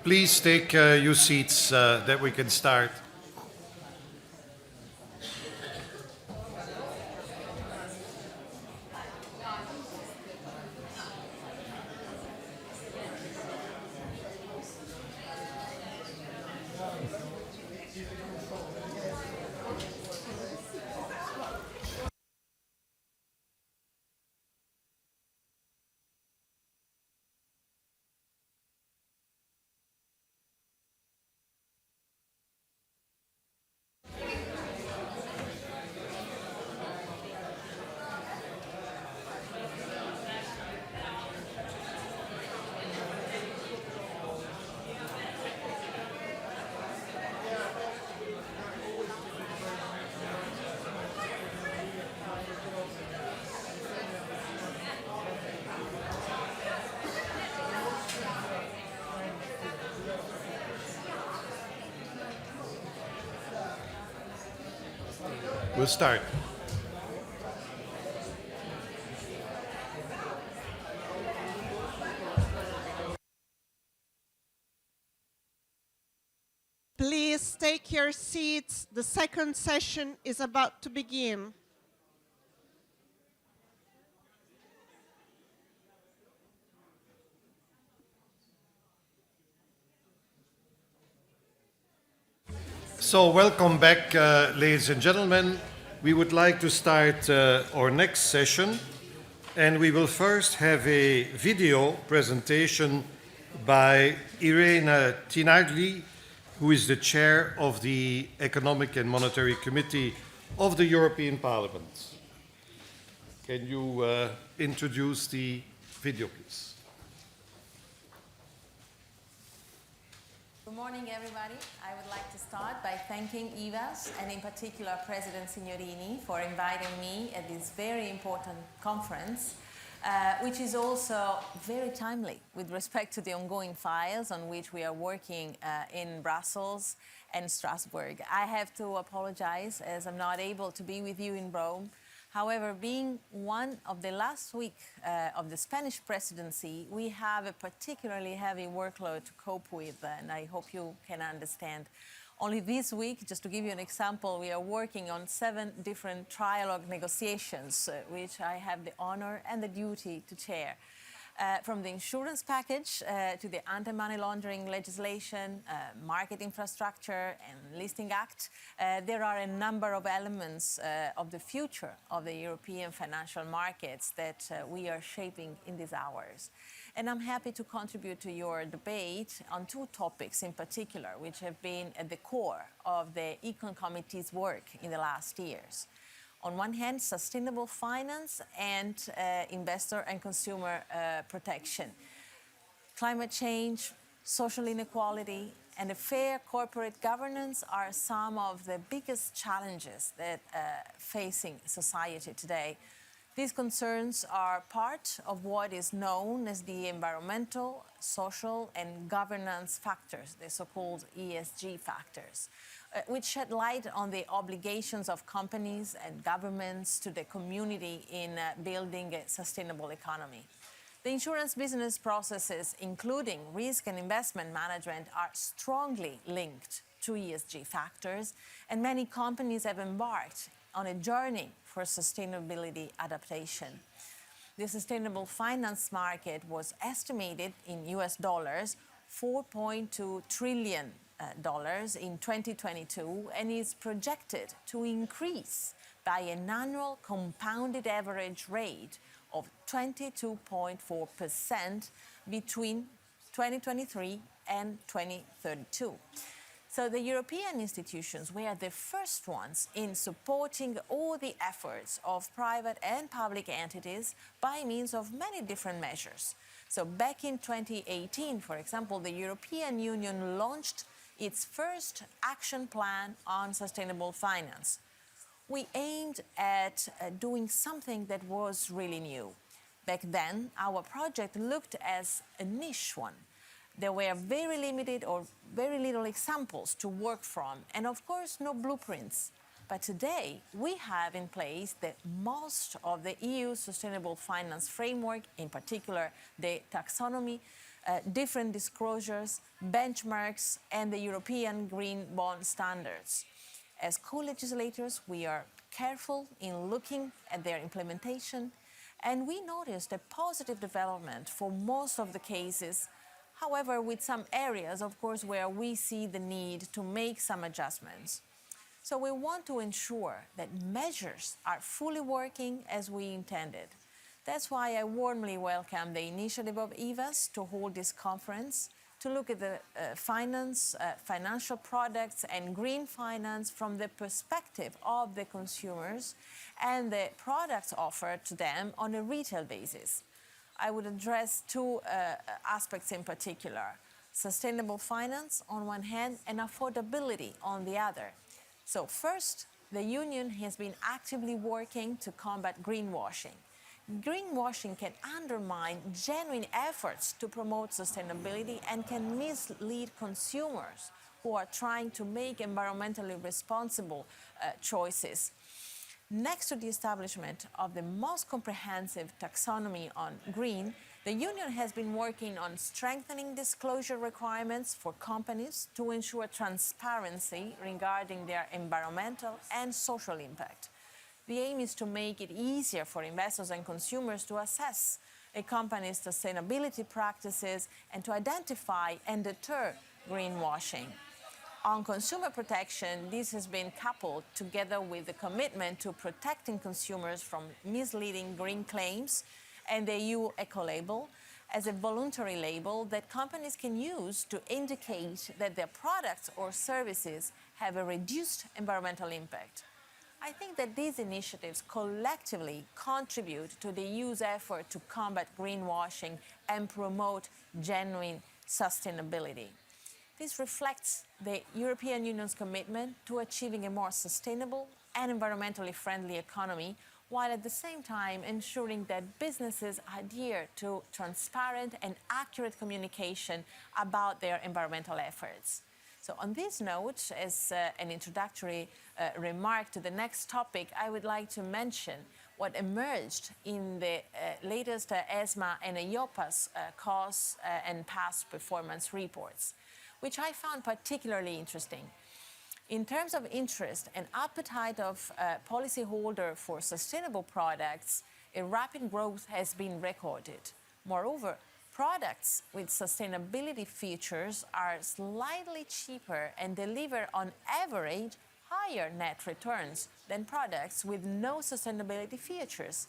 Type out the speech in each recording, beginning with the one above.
Please take your seats that we can start. We'll start. Please take your seats. The second session is about to begin. So welcome back, ladies and gentlemen. We would like to start our next session, and we will first have a video presentation by Irene Tinagli, who is the chair of the Economic and Monetary Committee of the European Parliament. Can you introduce the video, please? Good morning, everybody. I would like to start by thanking IVAS and in particular President Signorini for inviting me at this very important conference, which is also very timely with respect to the ongoing files on which we are working in Brussels and Strasbourg. I have to apologize as I'm not able to be with you in Rome. However, being one of the last week of the Spanish presidency, we have a particularly heavy workload to cope with, and I hope you can understand. Only this week, just to give you an example, we are working on 7 different trialogue negotiations, which I have the honor and the duty to chair. From the insurance package to the anti-money laundering legislation, market infrastructure and listing act, there are a number of elements of the future of the European financial markets that we are shaping in these hours. And I'm happy to contribute to your debate on 2 topics in particular, which have been at the core of the Econ Committee's work in the last years. On one hand, sustainable finance and investor and consumer protection. Climate change, social inequality, and a fair corporate governance are some of the biggest challenges that facing society today. These concerns are part of what is known as the environmental, social, and governance factors, the so-called ESG factors, which shed light on the obligations of companies and governments to the community in building a sustainable economy. The insurance business processes, including risk and investment management, are strongly linked to ESG factors, and many companies have embarked on a journey for sustainability adaptation. The sustainable finance market was estimated in US dollars $4.2 trillion in 2022 and is projected to increase by an annual compounded average rate of 22.4% between 2023 and 2032. So the European institutions were the first ones in supporting all the efforts of private and public entities by means of many different measures. So back in 2018, for example, the European Union launched its first action plan on sustainable finance. We aimed at doing something that was really new. Back then, our project looked as a niche one. There were very limited or very little examples to work from, and of course, no blueprints. But today, we have in place the most of the EU Sustainable Finance Framework, in particular the taxonomy, different disclosures, benchmarks, and the European Green Bond Standards. As co-legislators, we are careful in looking at their implementation, and we noticed a positive development for most of the cases. However, with some areas, of course, where we see the need to make some adjustments. So we want to ensure that measures are fully working as we intended. That's why I warmly welcome the initiative of EVAS to hold this conference, to look at the financial products and green finance from the perspective of the consumers and the products offered to them on a retail basis. I would address two aspects in particular: sustainable finance on one hand and affordability on the other. So first, the Union has been actively working to combat greenwashing. Greenwashing can undermine genuine efforts to promote sustainability and can mislead consumers who are trying to make environmentally responsible choices. Next to the establishment of the most comprehensive taxonomy on green, the Union has been working on strengthening disclosure requirements for companies to ensure transparency regarding their environmental and social impact. The aim is to make it easier for investors and consumers to assess a company's sustainability practices and to identify and deter greenwashing. On consumer protection, this has been coupled together with the commitment to protecting consumers from misleading green claims and the EU eco-label as a voluntary label that companies can use to indicate that their products or services have a reduced environmental impact. I think that these initiatives collectively contribute to the EU's effort to combat greenwashing and promote genuine sustainability. This reflects the European Union's commitment to achieving a more sustainable and environmentally friendly economy, while at the same time ensuring that businesses adhere to transparent and accurate communication about their environmental efforts. So on this note, as an introductory remark to the next topic, I would like to mention what emerged in the latest ESMA and EIOPA's cost and past performance reports, which I found particularly interesting. In terms of interest and appetite of policyholders for sustainable products, a rapid growth has been recorded. Moreover, products with sustainability features are slightly cheaper and deliver on average higher net returns than products with no sustainability features.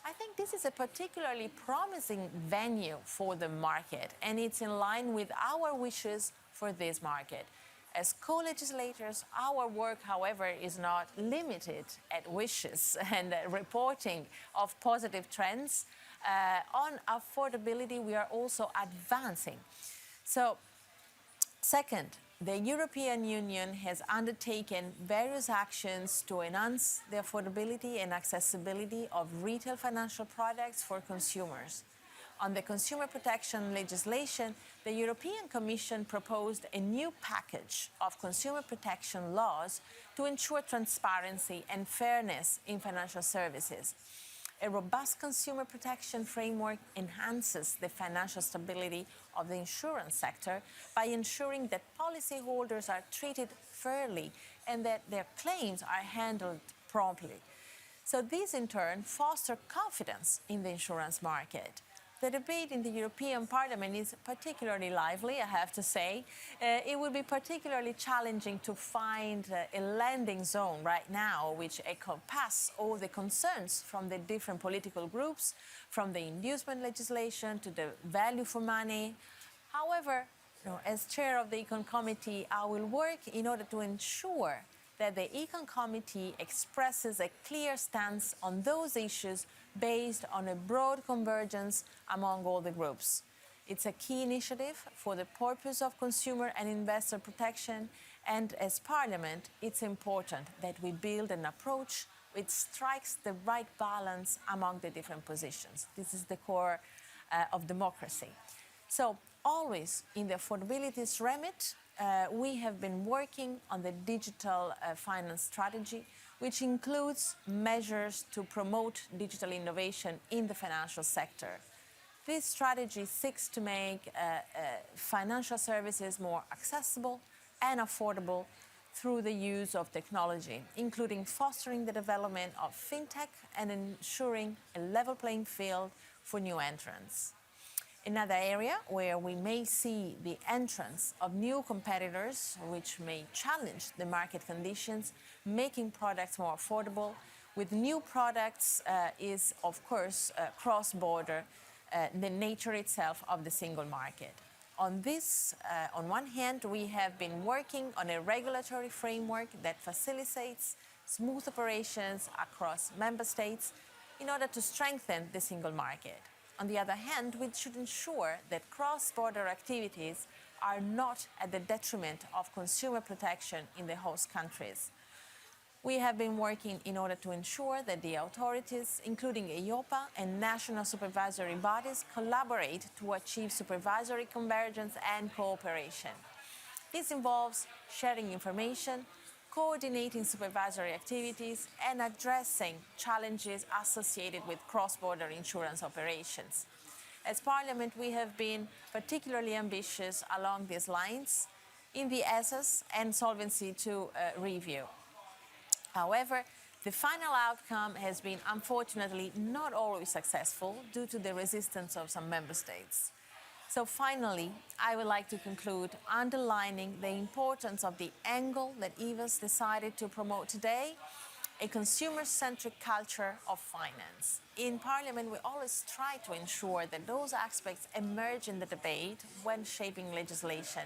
I think this is a particularly promising venue for the market, and it's in line with our wishes for this market. As co-legislators, our work, however, is not limited at wishes and reporting of positive trends. On affordability, we are also advancing. So, second, the European Union has undertaken various actions to enhance the affordability and accessibility of retail financial products for consumers. On the consumer protection legislation, the European Commission proposed a new package of consumer protection laws to ensure transparency and fairness in financial services. A robust consumer protection framework enhances the financial stability of the insurance sector by ensuring that policyholders are treated fairly and that their claims are handled promptly. So this, in turn, fosters confidence in the insurance market. The debate in the European Parliament is particularly lively, I have to say. It will be particularly challenging to find a landing zone right now which encompasses all the concerns from the different political groups, from the inducement legislation to the value for money. However, as chair of the Econ Committee, I will work in order to ensure that the Econ Committee expresses a clear stance on those issues based on a broad convergence among all the groups. It's a key initiative for the purpose of consumer and investor protection, and as Parliament, it's important that we build an approach which strikes the right balance among the different positions. This is the core of democracy. So, always in the affordability's remit, we have been working on the digital finance strategy, which includes measures to promote digital innovation in the financial sector. This strategy seeks to make financial services more accessible and affordable through the use of technology, including fostering the development of fintech and ensuring a level playing field for new entrants. Another area where we may see the entrance of new competitors, which may challenge the market conditions, making products more affordable, with new products is, of course, cross-border, the nature itself of the single market. On this, on one hand, we have been working on a regulatory framework that facilitates smooth operations across member states in order to strengthen the single market. On the other hand, we should ensure that cross-border activities are not at the detriment of consumer protection in the host countries. We have been working in order to ensure that the authorities, including EIOPA and national supervisory bodies, collaborate to achieve supervisory convergence and cooperation. This involves sharing information, coordinating supervisory activities, and addressing challenges associated with cross-border insurance operations. As Parliament, we have been particularly ambitious along these lines in the ESAs and Solvency II review. However, the final outcome has been unfortunately not always successful due to the resistance of some member states. So finally, I would like to conclude underlining the importance of the angle that EVAS decided to promote today, a consumer-centric culture of finance. In Parliament, we always try to ensure that those aspects emerge in the debate when shaping legislation.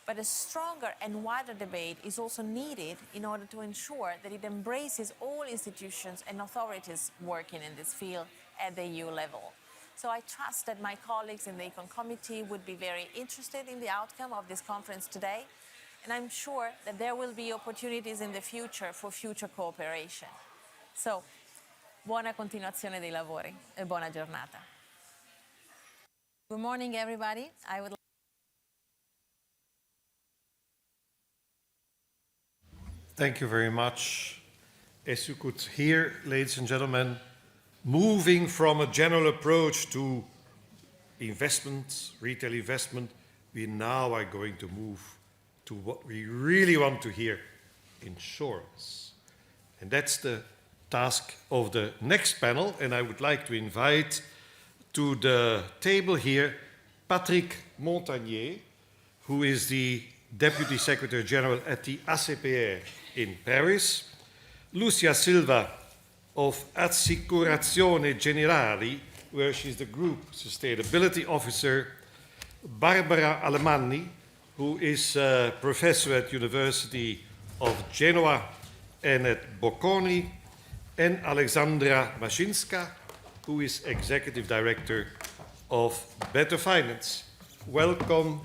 But a stronger and wider debate is also needed in order to ensure that it embraces all institutions and authorities working in this field at the EU level. So I trust that my colleagues in the Econ Committee would be very interested in the outcome of this conference today, and I'm sure that there will be opportunities in the future for future cooperation. So, buona continuazione dei lavori e buona giornata. Good morning, everybody. Thank you very much. As you could hear, ladies and gentlemen, moving from a general approach to investment, retail investment, we now are going to move to what we really want to hear, insurance. And that's the task of the next panel, and I would like to invite to the table here Patrick Montagnier, who is the Deputy Secretary General at the ACPR in Paris, Lucia Silva of Assicurazioni Generali, where she's the Group Sustainability Officer, Barbara Alemanni, who is a professor at University of Genoa and at Bocconi, and Alexandra Maszinska, who is Executive Director of Better Finance. Welcome,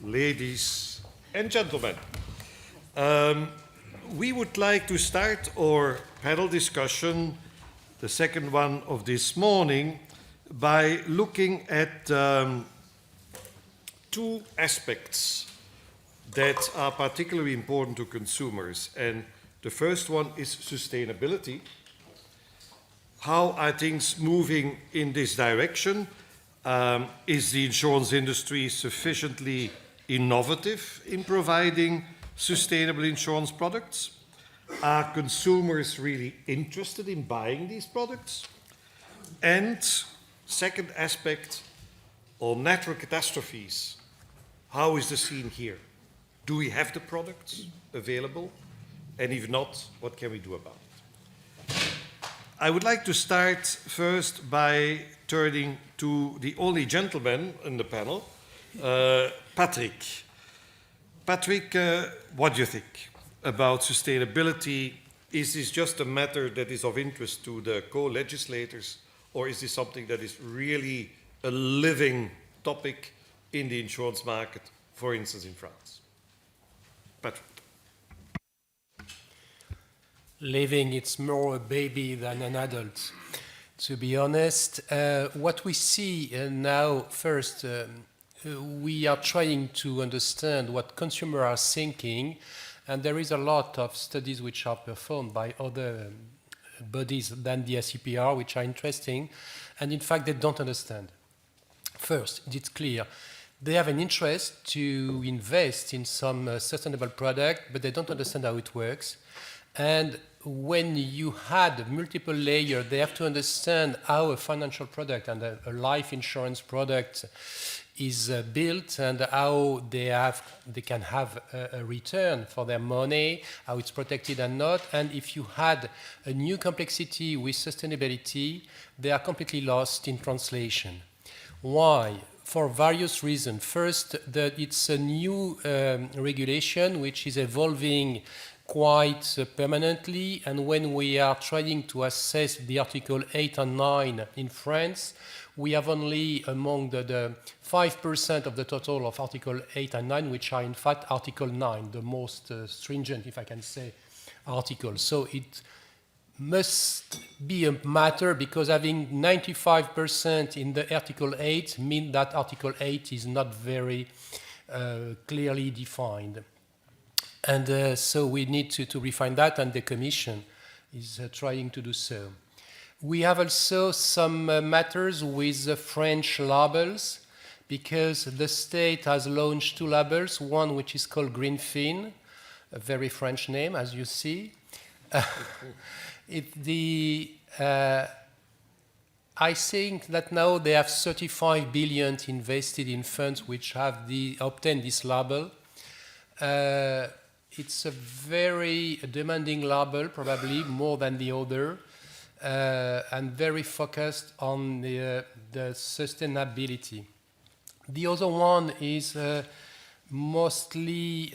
ladies and gentlemen. We would like to start our panel discussion, the second one of this morning, by looking at two aspects that are particularly important to consumers. And the first one is sustainability. How are things moving in this direction? Is the insurance industry sufficiently innovative in providing sustainable insurance products? Are consumers really interested in buying these products? And second aspect, on natural catastrophes, how is the scene here? Do we have the products available? And if not, what can we do about it? I would like to start first by turning to the only gentleman in the panel, Patrick. Patrick, what do you think about sustainability? Is this just a matter that is of interest to the co-legislators, or is this something that is really a living topic in the insurance market, for instance, in France? Patrick. Living, it's more a baby than an adult, to be honest. What we see now, first, we are trying to understand what consumers are thinking, and there is a lot of studies which are performed by other bodies than the SCPR, which are interesting, and in fact, they don't understand. First, it's clear. They have an interest to invest in some sustainable product, but they don't understand how it works. And when you had multiple layers, they have to understand how a financial product and a life insurance product is built and how they can have a return for their money, how it's protected and not. And if you had a new complexity with sustainability, they are completely lost in translation. Why? For various reasons. First, that it's a new regulation which is evolving quite permanently, and when we are trying to assess the Article 8 and 9 in France, we have only among the 5% of the total of Article 8 and 9, which are in fact Article 9, the most stringent, if I can say, article. So it must be a matter, because having 95% in the Article 8 means that Article 8 is not very clearly defined. And so we need to refine that, and the Commission is trying to do so. We have also some matters with the French labels, because the state has launched 2 labels, one which is called Greenfin, a very French name, as you see. I think that now they have 35 billion invested in funds which have obtained this label. It's a very demanding label, probably more than the other, and very focused on the sustainability. The other one is mostly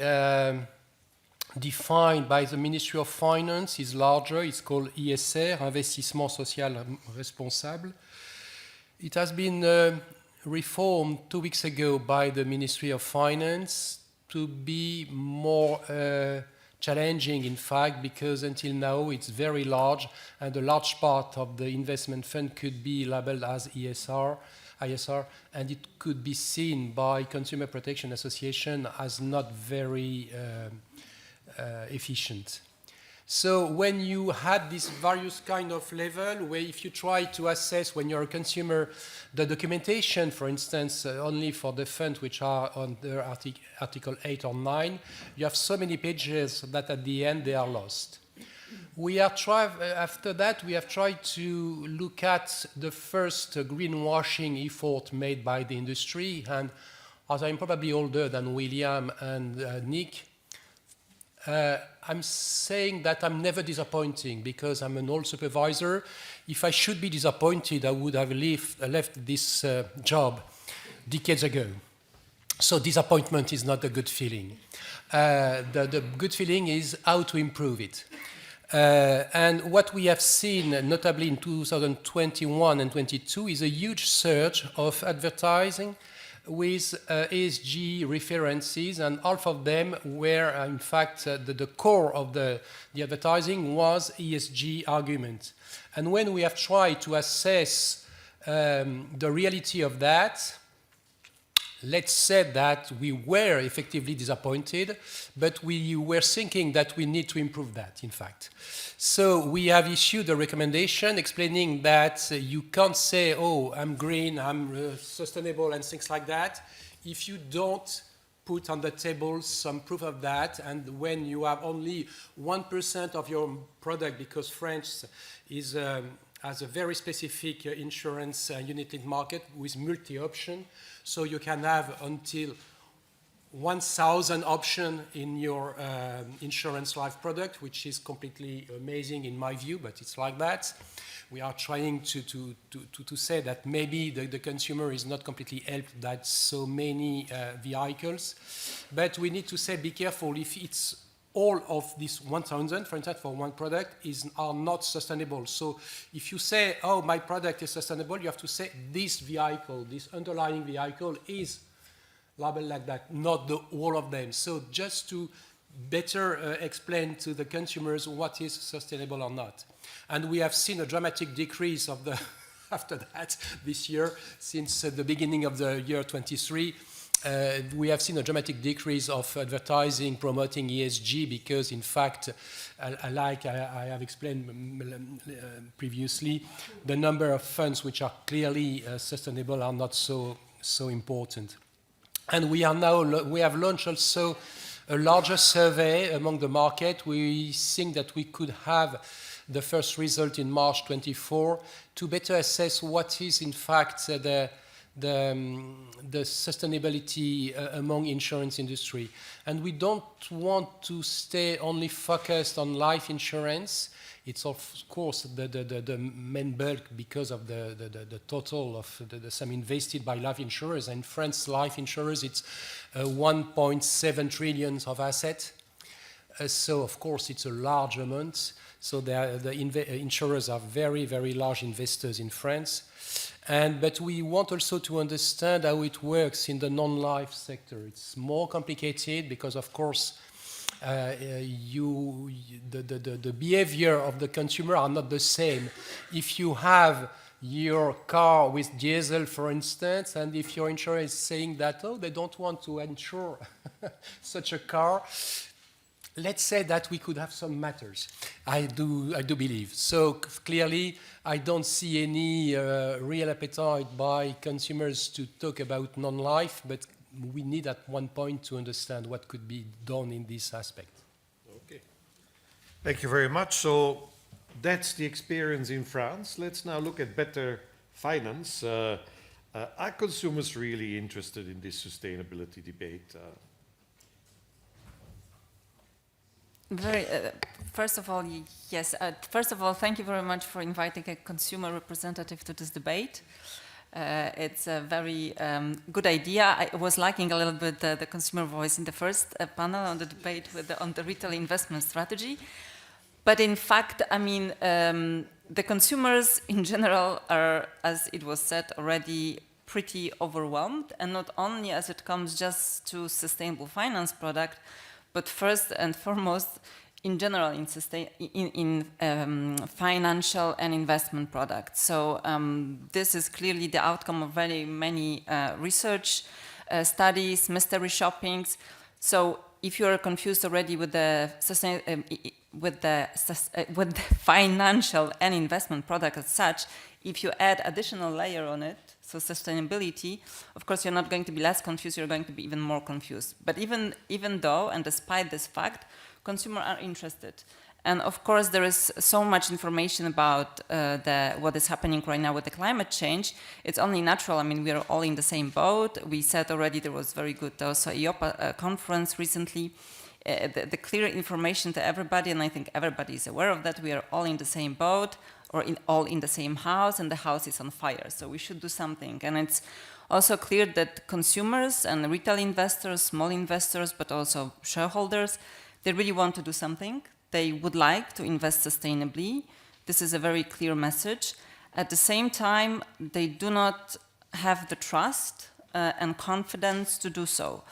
defined by the Ministry of Finance, is larger, it's called ISR, Investissement Social Responsable. It has been reformed 2 weeks ago by the Ministry of Finance to be more challenging, in fact, because until now it's very large, and a large part of the investment fund could be labeled as ISR, and it could be seen by Consumer Protection Association as not very efficient. So when you had this various kind of level, where if you try to assess when you're a consumer, the documentation, for instance, only for the funds which are under Article 8 or 9, you have so many pages that at the end they are lost. After that, we have tried to look at the first greenwashing effort made by the industry, and as I'm probably older than William and Nick, I'm saying that I'm never disappointing, because I'm an old supervisor. If I should be disappointed, I would have left this job decades ago. So disappointment is not a good feeling. The good feeling is how to improve it. And what we have seen, notably in 2021 and 22, is a huge surge of advertising with ESG references, and half of them were, in fact, the core of the advertising was ESG argument. And when we have tried to assess the reality of that, let's say that we were effectively disappointed, but we were thinking that we need to improve that, in fact. So we have issued a recommendation explaining that you can't say, oh, I'm green, I'm sustainable, and things like that, if you don't put on the table some proof of that. And when you have only 1% of your product, because France is has a very specific insurance unit-linked market with multi-option, so you can have until 1,000 options in your insurance life product, which is completely amazing in my view, but it's like that. We are trying to say that maybe the consumer is not completely helped by so many vehicles, but we need to say, be careful if it's all of this 1,000, for instance, for one product, are not sustainable. So if you say, oh, my product is sustainable, you have to say this vehicle, this underlying vehicle is labeled like that, not all of them. So just to better explain to the consumers what is sustainable or not. And we have seen a dramatic decrease of the after that this year, since the beginning of the year 23. We have seen a dramatic decrease of advertising promoting ESG, because in fact, like I have explained previously, the number of funds which are clearly sustainable are not so so important. And we have launched also a larger survey among the market. We think that we could have the first result in March 24 to better assess what is in fact the sustainability among insurance industry. And we don't want to stay only focused on life insurance. It's of course the main bulk because of the total of the sum invested by life insurers. In France, life insurers, it's 1.7 trillion of assets. So of course it's a large amount. So the insurers are very, very large investors in France. But we want also to understand how it works in the non-life sector. It's more complicated because, of course, the behavior of the consumer are not the same. If you have your car with diesel, for instance, and if your insurer is saying that, oh, they don't want to insure such a car, let's say that we could have some matters. I do believe. So clearly, I don't see any real appetite by consumers to talk about non-life, but we need at one point to understand what could be done in this aspect. Okay. Thank you very much. So that's the experience in France. Let's now look at better finance. Are consumers really interested in this sustainability debate? First of all, yes. First of all, thank you very much for inviting a consumer representative to this debate. It's a very good idea. I was liking a little bit the consumer voice in the first panel on the debate on the retail investment strategy. But in fact, I mean, the consumers in general are, as it was said already, pretty overwhelmed, and not only as it comes just to sustainable finance product, but first and foremost, in general, in financial and investment products. So this is clearly the outcome of very many research studies, mystery shoppings. So if you are confused already with the financial and investment product as such, if you add additional layer on it, so sustainability, of course, you're not going to be less confused, you're going to be even more confused. But even though, and despite this fact, consumers are interested. And of course, there is so much information about what is happening right now with the climate change. It's only natural. I mean, we are all in the same boat. We said already there was very good also IBIP conference recently. The clear information to everybody, and I think everybody is aware of that, we are all in the same boat, or all in the same house, and the house is on fire. So we should do something. And it's also clear that consumers and retail investors, small investors, but also shareholders, they really want to do something. They would like to invest sustainably. This is a very clear message. At the same time, they do not have the trust and confidence to do so.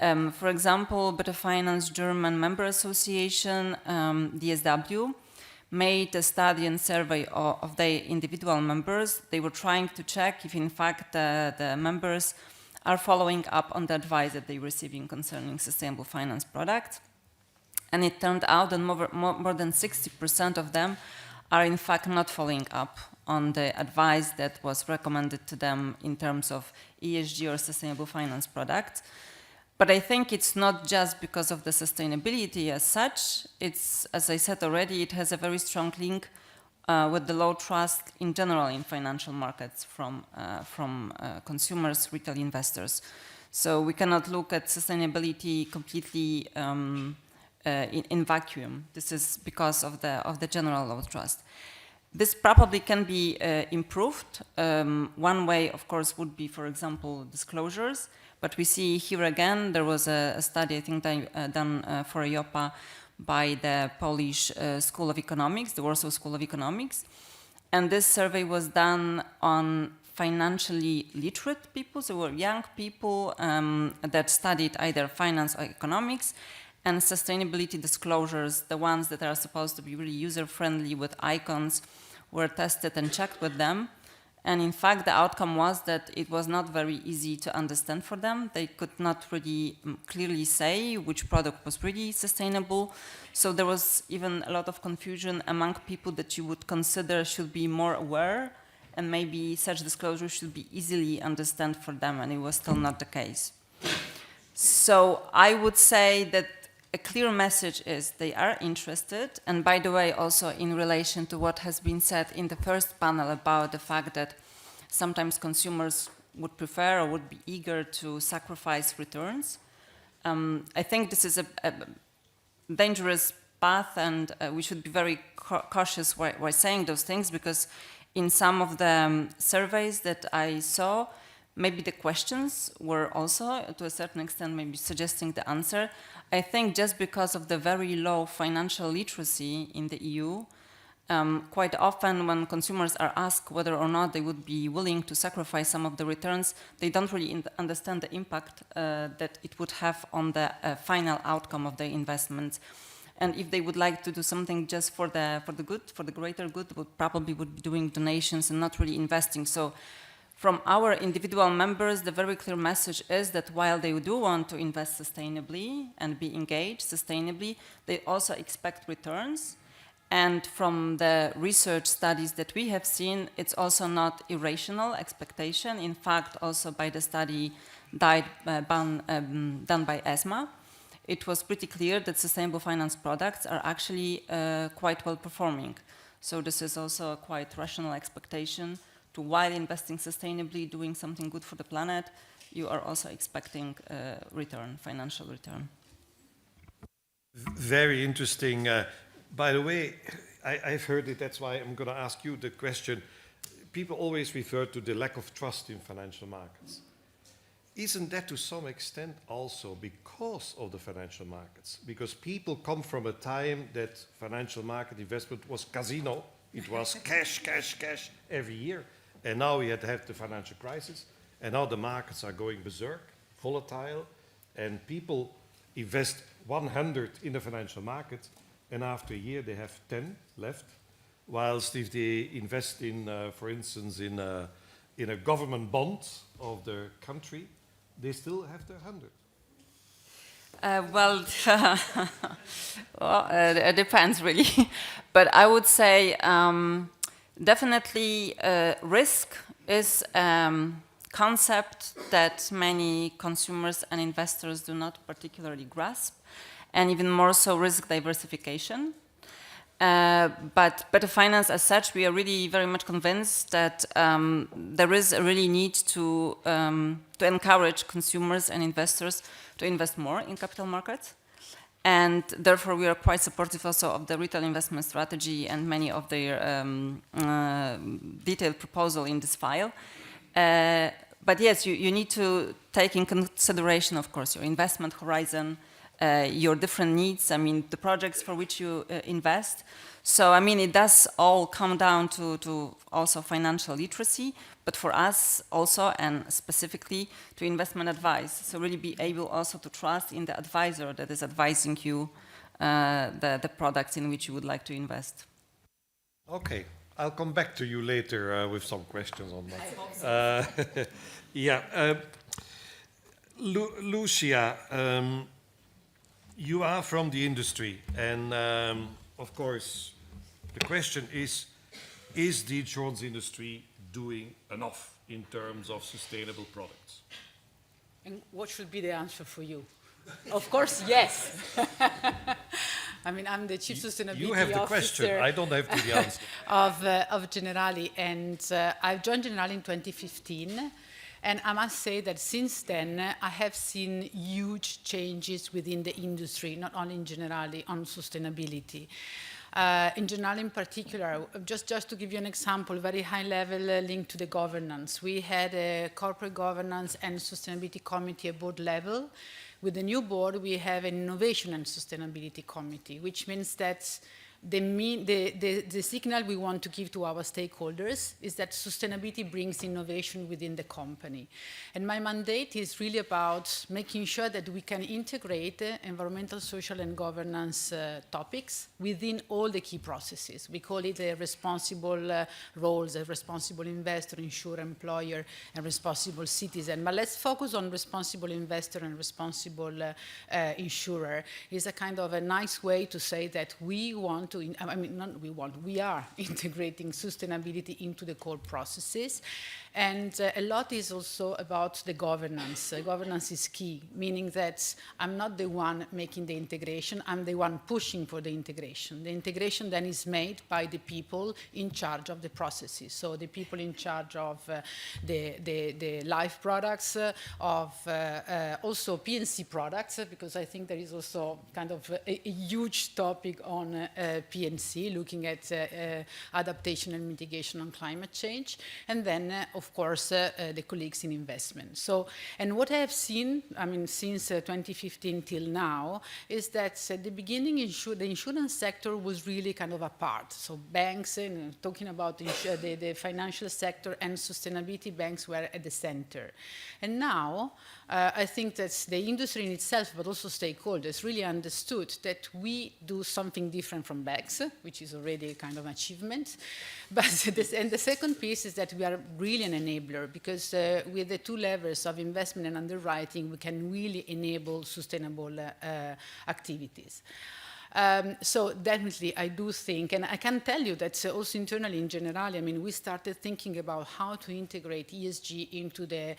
For example, Better Finance German Member Association, DSW, made a study and survey of their individual members. They were trying to check if in fact the members are following up on the advice that they're receiving concerning sustainable finance products. And it turned out that more than 60% of them are in fact not following up on the advice that was recommended to them in terms of ESG or sustainable finance products. But I think it's not just because of the sustainability as such. It's, as I said already, it has a very strong link with the low trust in general in financial markets from consumers, retail investors. So we cannot look at sustainability completely in vacuum. This is because of the general low trust. This probably can be improved. One way, of course, would be, for example, disclosures. But we see here again, there was a study, I think, done for EIOPA by the Polish School of Economics, the Warsaw School of Economics. And this survey was done on financially literate people, so were young people that studied either finance or economics, and sustainability disclosures, the ones that are supposed to be really user-friendly with icons, were tested and checked with them. And in fact, the outcome was that it was not very easy to understand for them. They could not really clearly say which product was really sustainable. So there was even a lot of confusion among people that you would consider should be more aware and maybe such disclosure should be easily understood for them, and it was still not the case. So I would say that a clear message is they are interested, and by the way, also in relation to what has been said in the first panel about the fact that sometimes consumers would prefer or would be eager to sacrifice returns. I think this is a dangerous path, and we should be very cautious while saying those things, because in some of the surveys that I saw, maybe the questions were also, to a certain extent, maybe suggesting the answer. I think just because of the very low financial literacy in the EU, quite often when consumers are asked whether or not they would be willing to sacrifice some of the returns, they don't really understand the impact that it would have on the final outcome of their investments. And if they would like to do something just for the good, for the greater good, would be doing donations and not really investing. So from our individual members, the very clear message is that while they do want to invest sustainably and be engaged sustainably, they also expect returns. And from the research studies that we have seen, it's also not irrational expectation. In fact, also by the study done by ESMA, it was pretty clear that sustainable finance products are actually quite well performing. So this is also a quite rational expectation to, while investing sustainably, doing something good for the planet, you are also expecting return, financial return. Very interesting. By the way, I've heard it, that's why I'm going to ask you the question. People always refer to the lack of trust in financial markets. Isn't that to some extent also because of the financial markets? Because people come from a time that financial market investment was casino. It was cash, cash, cash every year. And now we had to have the financial crisis. And now the markets are going berserk, volatile. And people invest 100 in the financial market, and after a year they have 10 left. Whilst if they invest in, for instance, in a government bond of the country, they still have their 100. It depends really. But I would say definitely risk is concept that many consumers and investors do not particularly grasp, and even more so risk diversification. But better finance as such, we are really very much convinced that there is a really need to encourage consumers and investors to invest more in capital markets. And therefore, we are quite supportive also of the retail investment strategy and many of their detailed proposal in this file. But yes, you need to take in consideration, of course, your investment horizon, your different needs, I mean, the projects for which you invest. So, I mean, it does all come down to also financial literacy, but for us also, and specifically, to investment advice. So really be able also to trust in the advisor that is advising you the products in which you would like to invest. Okay, I'll come back to you later with some questions on that. Yeah, Lucia, you are from the industry, and of course, the question is the insurance industry doing enough in terms of sustainable products? And what should be the answer for you? Of course, yes. I mean, I'm the Chief Sustainability You have the Officer question, I don't have the answer. of Generali, and I've joined Generali in 2015. And I must say that since then, I have seen huge changes within the industry, not only in Generali, on sustainability. In Generali in particular, just to give you an example, very high level link to the governance. We had a corporate governance and sustainability committee at board level. With the new board, we have an innovation and sustainability committee, which means that the signal we want to give to our stakeholders is that sustainability brings innovation within the company. And my mandate is really about making sure that we can integrate environmental, social, and governance topics within all the key processes. We call it responsible roles, a responsible investor, insurer, employer, and responsible citizen. But let's focus on responsible investor and responsible insurer. It's a kind of a nice way to say that we want to, we are integrating sustainability into the core processes. And a lot is also about the governance. Governance is key, meaning that I'm not the one making the integration, I'm the one pushing for the integration. The integration then is made by the people in charge of the processes. So the people in charge of the live products, of also P&C products, because I think there is also kind of a huge topic on P&C, looking at adaptation and mitigation on climate change. And then, of course, the colleagues in investment. So, and what I have seen, since 2015 till now, is that at the beginning, the insurance sector was really kind of apart. So banks, talking about the financial sector and sustainability, banks were at the center. And now, I think that the industry in itself, but also stakeholders, really understood that we do something different from banks, which is already kind of an achievement. But and the second piece is that we are really an enabler, because with the two levers of investment and underwriting, we can really enable sustainable activities. So definitely, I do think, and I can tell you that also internally in Generali, we started thinking about how to integrate ESG into the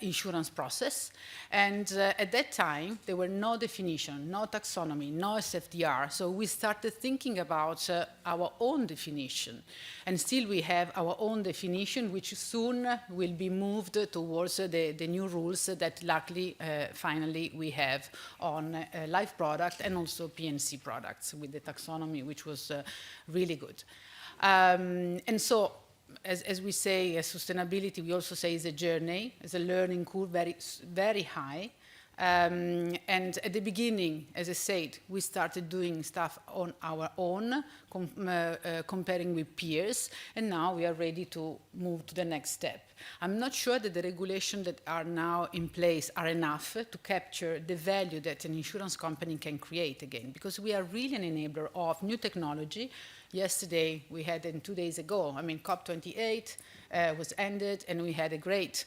insurance process. And at that time, there were no definition, no taxonomy, no SFDR. So we started thinking about our own definition. And still we have our own definition, which soon will be moved towards the new rules that luckily, finally, we have on life product and also P&C products with the taxonomy, which was really good. And so, as we say, sustainability, we also say is a journey, is a learning curve, very, very high. And at the beginning, as I said, we started doing stuff on our own, comparing with peers, and now we are ready to move to the next step. I'm not sure that the regulations that are now in place are enough to capture the value that an insurance company can create again, because we are really an enabler of new technology. Yesterday, we had, and 2 days ago, COP28 was ended, and we had a great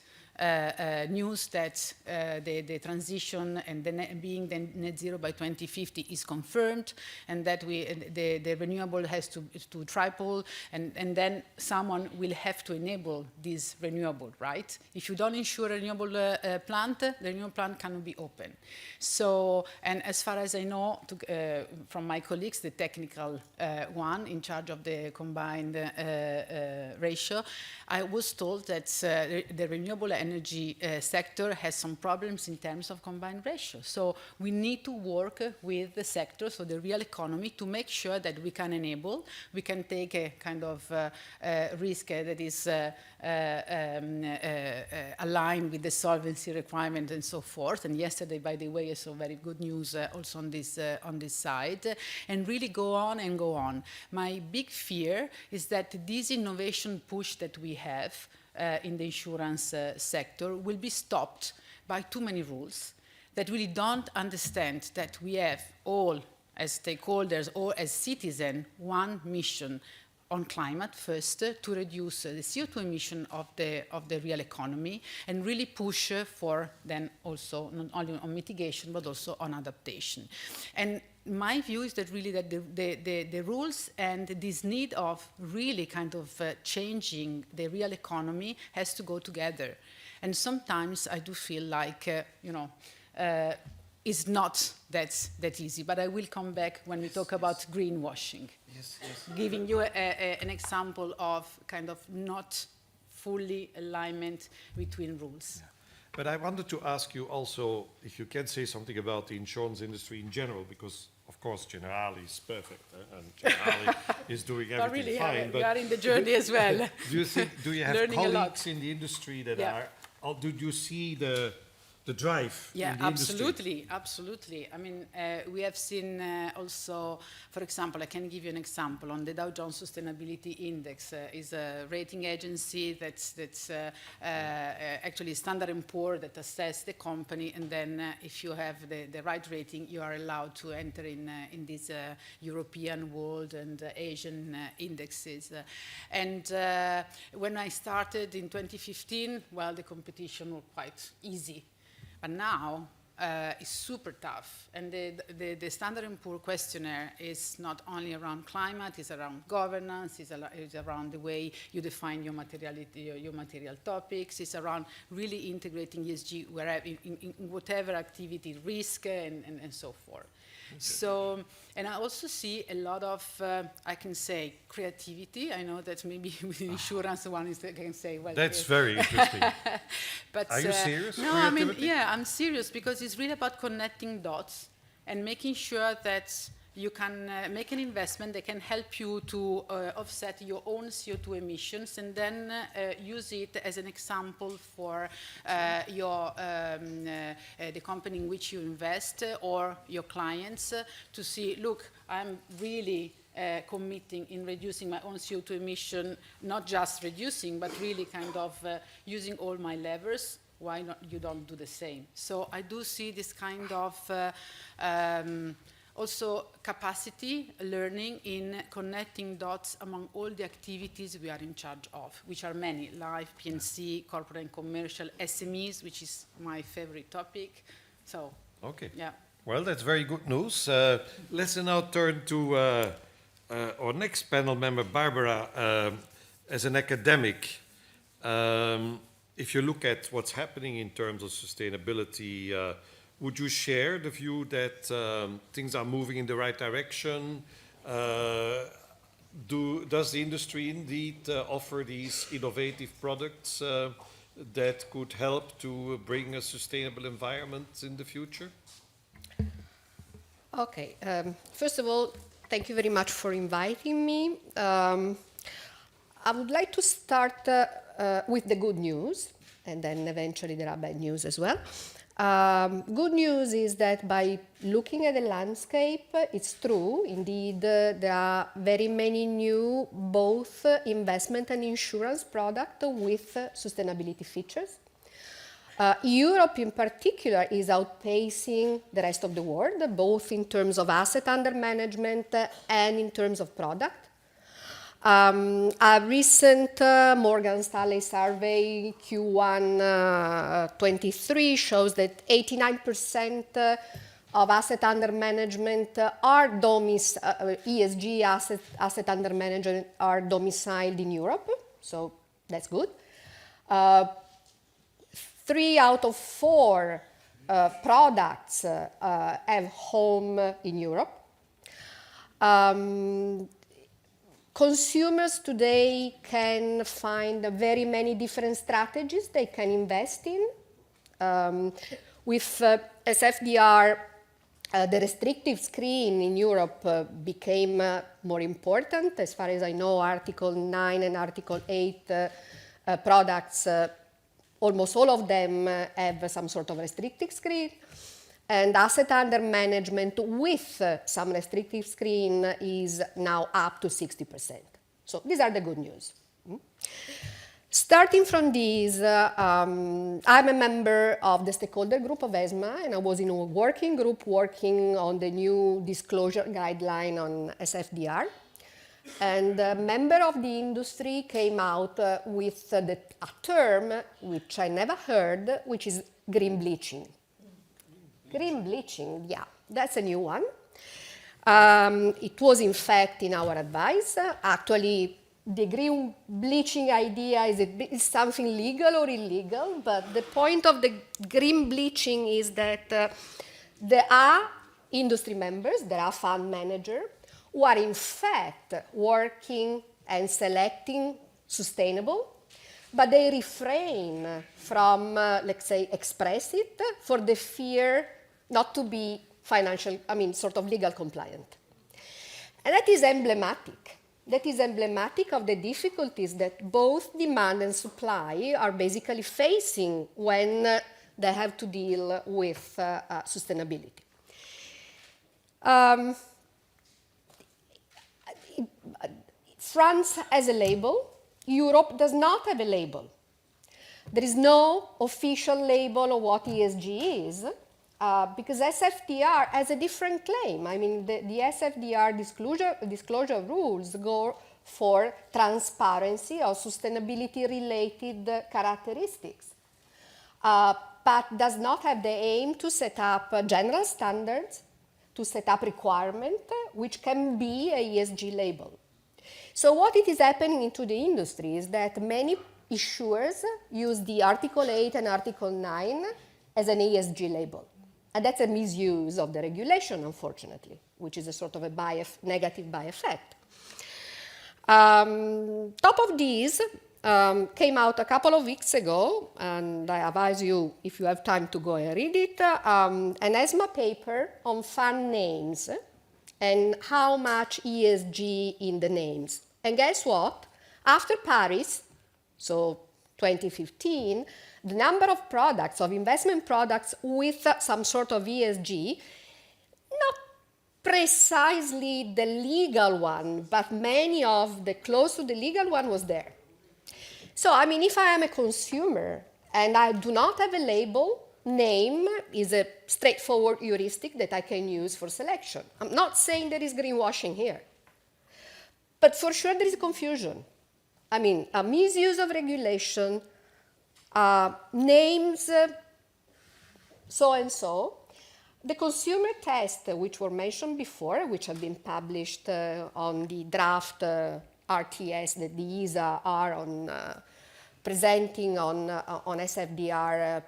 news that the transition and being the net zero by 2050 is confirmed, and that the renewable has to triple, and then someone will have to enable this renewable, right? If you don't insure a renewable plant, the renewable plant cannot be open. So, and as far as I know, from my colleagues, the technical one in charge of the combined ratio, I was told that the renewable energy sector has some problems in terms of combined ratio. So we need to work with the sector, so the real economy, to make sure that we can enable, we can take a kind of risk that is aligned with the solvency requirement and so forth. And yesterday, by the way, I saw very good news also on this side, and really go on and go on. My big fear is that this innovation push that we have in the insurance sector will be stopped by too many rules that really don't understand that we have all, as stakeholders or as citizens, one mission on climate first, to reduce the CO2 emission of the real economy, and really push for then also not only on mitigation but also on adaptation. And my view is that really that the rules and this need of really kind of changing the real economy has to go together. And sometimes I do feel like, it's not that easy. But I will come back when we talk about greenwashing. Yes. Giving you an example of kind of not fully alignment between rules. Yeah. But I wanted to ask you also if you can say something about the insurance industry in general, because of course Generali is perfect and Generali is doing everything really, fine. we are in the journey as well. Do you have colleagues in the industry that are, or do you see the drive in the industry? Absolutely. I mean, we have seen also, for example, I can give you an example on the Dow Jones Sustainability Index. Is a rating agency that's actually Standard & Poor's that assess the company, and then if you have the right rating, you are allowed to enter in these European, world, and Asian indexes. And when I started in 2015, well, the competition was quite easy. But now, is super tough. And the Standard & Poor's questionnaire is not only around climate, it's around governance, it's around the way you define your materiality, your material topics, it's around really integrating ESG wherever, in whatever activity, risk, and so forth. Okay. So, and I also see a lot of, I can say, creativity. I know that maybe with insurance one is, can say, well. That's very interesting. But, are you serious? No, I mean, yeah, I'm serious because it's really about connecting dots and making sure that you can make an investment that can help you to offset your own CO2 emissions and then use it as an example for the company in which you invest or your clients to see, look, I'm really committing in reducing my own CO2 emission, not just reducing, but really kind of using all my levers. Why not you don't do the same? So I do see this kind of also capacity learning in connecting dots among all the activities we are in charge of, which are many: life, P&C, corporate and commercial, SMEs, which is my favorite topic. So, okay. Yeah. Well, that's very good news. Let's now turn to our next panel member, Barbara, as an academic. If you look at what's happening in terms of sustainability, would you share the view that things are moving in the right direction? Does the industry indeed offer these innovative products that could help to bring a sustainable environment in the future? Okay. First of all, thank you very much for inviting me. I would like to start with the good news, and then eventually there are bad news as well. Good news is that by looking at the landscape, it's true, indeed, there are very many new both investment and insurance products with sustainability features. Europe in particular is outpacing the rest of the world, both in terms of asset under management and in terms of product. A recent Morgan Stanley survey, Q1 23, shows that 89% of asset under management are ESG asset under management are domiciled in Europe, so that's good. 3 out of 4 products have home in Europe. Consumers today can find very many different strategies they can invest in. With SFDR, the restrictive screen in Europe became more important. As far as I know, Article 9 and Article 8 products, almost all of them have some sort of restrictive screen. And asset under management with some restrictive screen is now up to 60%. So these are the good news. Starting from these, I'm a member of the stakeholder group of ESMA, and I was in a working group working on the new disclosure guideline on SFDR. And a member of the industry came out with a term which I never heard, which is green bleaching. Green bleaching, yeah, that's a new one. It was, in fact, in our advice. Actually, the green bleaching idea is something legal or illegal, but the point of the green bleaching is that there are industry members, there are fund managers, who are, in fact, working and selecting sustainable, but they refrain from, let's say, express it for the fear not to be sort of legal compliant. And that is emblematic. That is emblematic of the difficulties that both demand and supply are basically facing when they have to deal with sustainability. France has a label. Europe does not have a label. There is no official label of what ESG is, because SFDR has a different claim. I mean, the SFDR disclosure rules go for transparency or sustainability-related characteristics. but does not have the aim to set up general standards, to set up requirements, which can be a ESG label. So what it is happening into the industry is that many issuers use the Article 8 and Article 9 as an ESG label. And that's a misuse of the regulation, unfortunately, which is a sort of a negative by-effect. Top of these came out a couple of weeks ago, and I advise you, if you have time, to go and read it, an ESMA paper on fund names and how much ESG in the names. And guess what? After Paris, so 2015, the number of products, of investment products with some sort of ESG, not precisely the legal one, but many of the close to the legal one was there. So, I mean, if I am a consumer and I do not have a label, name is a straightforward heuristic that I can use for selection. I'm not saying there is greenwashing here, but for sure there is confusion. I mean, a misuse of regulation, names so-and-so. The consumer tests, which were mentioned before, which have been published on the draft RTS that the ESA are on presenting on SFDR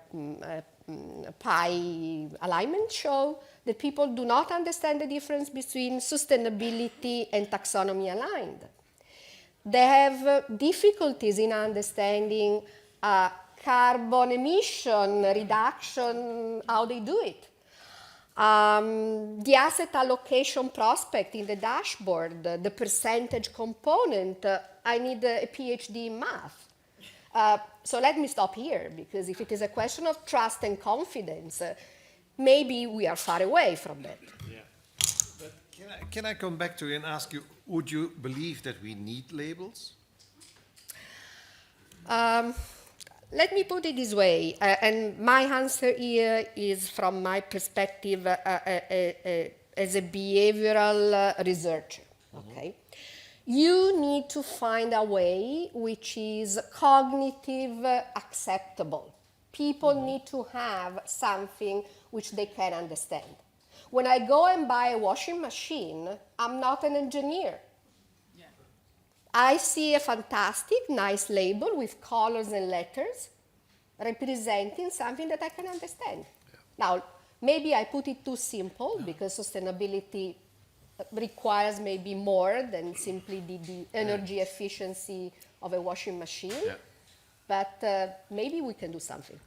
pie alignment, show that people do not understand the difference between sustainability and taxonomy aligned. They have difficulties in understanding carbon emission reduction, how they do it. The asset allocation prospect in the dashboard, the percentage component, I need a PhD in math. So let me stop here, because if it is a question of trust and confidence, maybe we are far away from that. Yeah. But can I come back to you and ask you, would you believe that we need labels? Let me put it this way, and my answer here is from my perspective as a behavioral researcher, okay? You need to find a way which is cognitive acceptable. People need to have something which they can understand. When I go and buy a washing machine, I'm not an engineer. I see a fantastic, nice label with colors and letters representing something that I can understand. Yeah. Now, maybe I put it too simple because sustainability requires maybe more than simply the energy efficiency of a washing machine. Yeah. But maybe we can do something.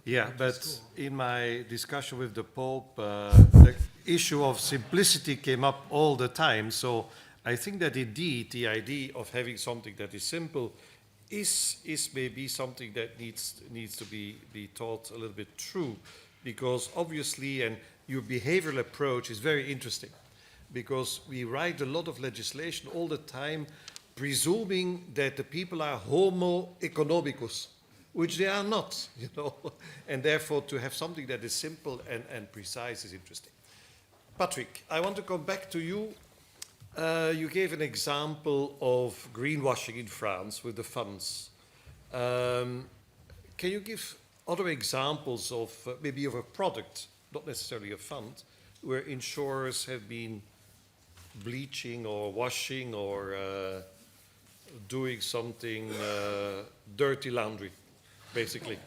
Yeah, but in my discussion with the Pope, the issue of simplicity came up all the time. So I think that indeed the idea of having something that is simple is maybe something that needs to be taught a little bit through, because obviously, and your behavioral approach is very interesting, because we write a lot of legislation all the time presuming that the people are homo economicus, which they are not, you know, and therefore to have something that is simple and precise is interesting. Patrick, I want to come back to you. You gave an example of greenwashing in France with the funds. Can you give other examples of maybe of a product, not necessarily a fund, where insurers have been bleaching or washing or doing something dirty laundry, basically?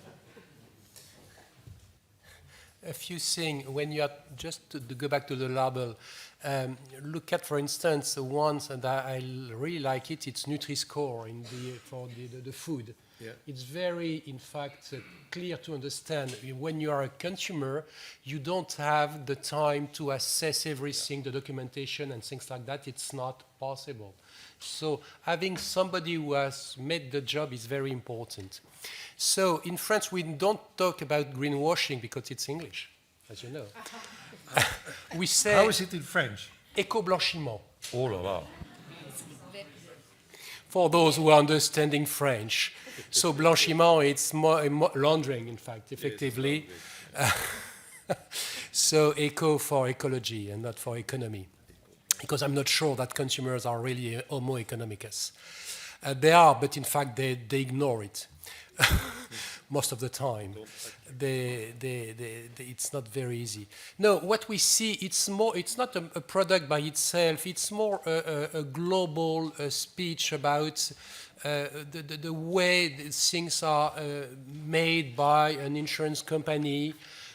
A few things, when you are just to go back to the label, look at, for instance, ones that I really like it, it's Nutri-Score for the food. Yeah. It's very, in fact, clear to understand. When you are a consumer, you don't have the time to assess everything, the documentation and things like that. It's not possible. So having somebody who has made the job is very important. So in France, we don't talk about greenwashing because it's English, as you know. We say... How is it in French? Éco-blanchiment. Oh la la. For those who are understanding French. So blanchiment, it's laundering, in fact, effectively. So eco for ecology and not for economy. Because I'm not sure that consumers are really homo economicus. They are, but in fact, they ignore it. most of the time. It's not very easy. No, what we see, it's not a product by itself, it's more a global speech about the way things are made by an insurance company,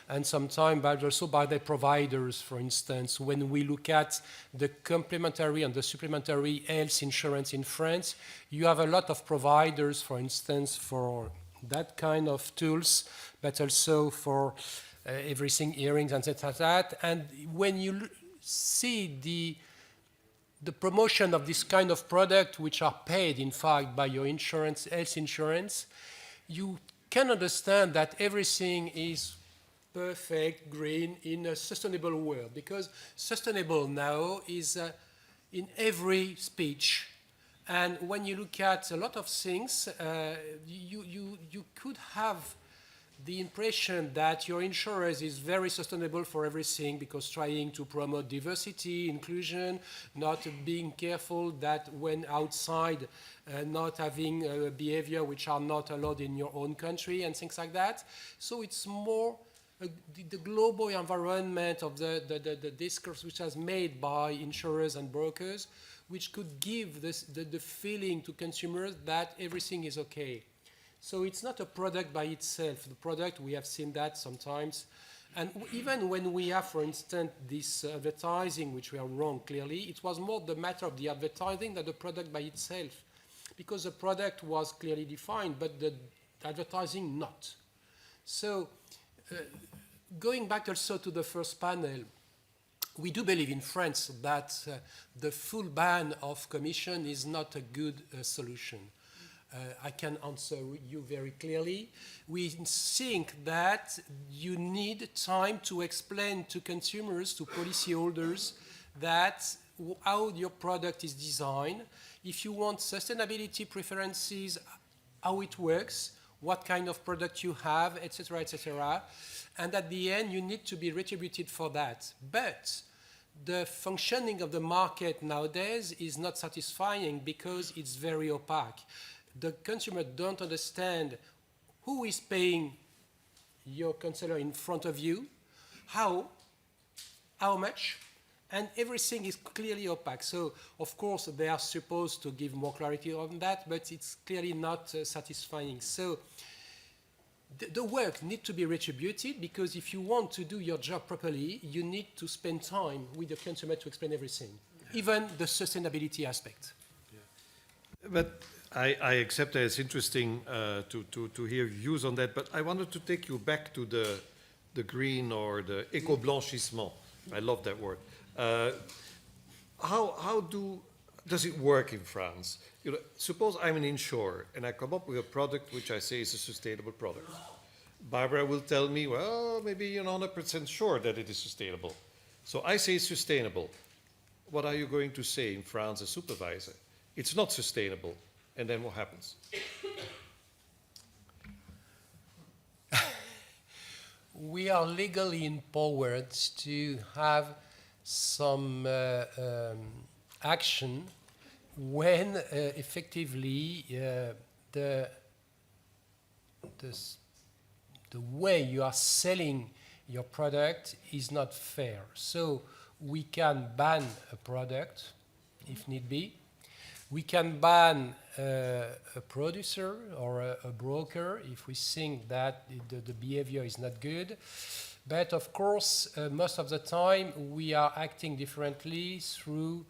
and sometimes also by the providers. For instance, when we look at the complementary and the supplementary health insurance in France, you have a lot of providers, for instance, for that kind of tools, but also for everything, earrings and things like that. And when you see the promotion of this kind of product, which are paid, in fact, by your insurance, health insurance, you can understand that everything is perfect, green, in a sustainable world, because sustainable now is in every speech. And when you look at a lot of things, you could have the impression that your insurance is very sustainable for everything, because trying to promote diversity, inclusion, not being careful that when outside, not having behavior which are not allowed in your own country and things like that. So it's more the global environment of the discourse which is made by insurers and brokers, which could give the feeling to consumers that everything is okay. So it's not a product by itself. The product, we have seen that sometimes. And even when we have, for instance, this advertising, which we are wrong clearly, it was more the matter of the advertising than the product by itself. Because the product was clearly defined, but the advertising not. So going back also to the first panel, we do believe in France that the full ban of commission is not a good solution. I can answer you very clearly. We think that you need time to explain to consumers, to policyholders, that how your product is designed, if you want sustainability preferences, how it works, what kind of product you have, etc., etc. And at the end, you need to be retributed for that. But the functioning of the market nowadays is not satisfying because it's very opaque. The consumer don't understand who is paying your counselor in front of you, how much, and everything is clearly opaque. So, of course, they are supposed to give more clarity on that, but it's clearly not satisfying. So, the work needs to be retributed, because if you want to do your job properly, you need to spend time with the consumer to explain everything, even the sustainability aspect. Yeah. But I accept that it's interesting to hear views on that, but I wanted to take you back to the green or the éco-blanchissement. I love that word. How does it work in France? You know, suppose I'm an insurer and I come up with a product which I say is a sustainable product. Barbara will tell me, well, maybe you're not 100% sure that it is sustainable. So I say it's sustainable. What are you going to say in France as supervisor? It's not sustainable. And then what happens? We are legally empowered to have some action when effectively the way you are selling your product is not fair. So we can ban a product if need be. We can ban a producer or a broker if we think that the behavior is not good. But of course, most of the time, we are acting differently through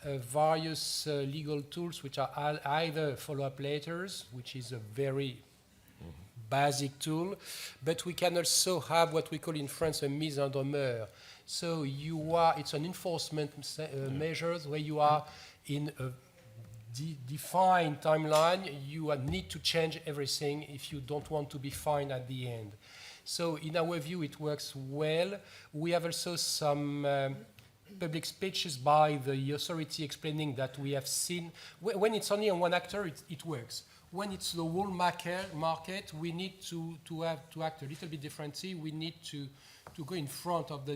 various legal tools, which are either follow-up letters, which is a very basic tool, but we can also have what we call in France a mise en demeure. So it's an enforcement measures where you are in a defined timeline, you need to change everything if you don't want to be fined at the end. So in our view, it works well. We have also some public speeches by the authority explaining that we have seen, when it's only on one actor, it works. When it's the whole market, we need to act a little bit differently. We need to go in front of the,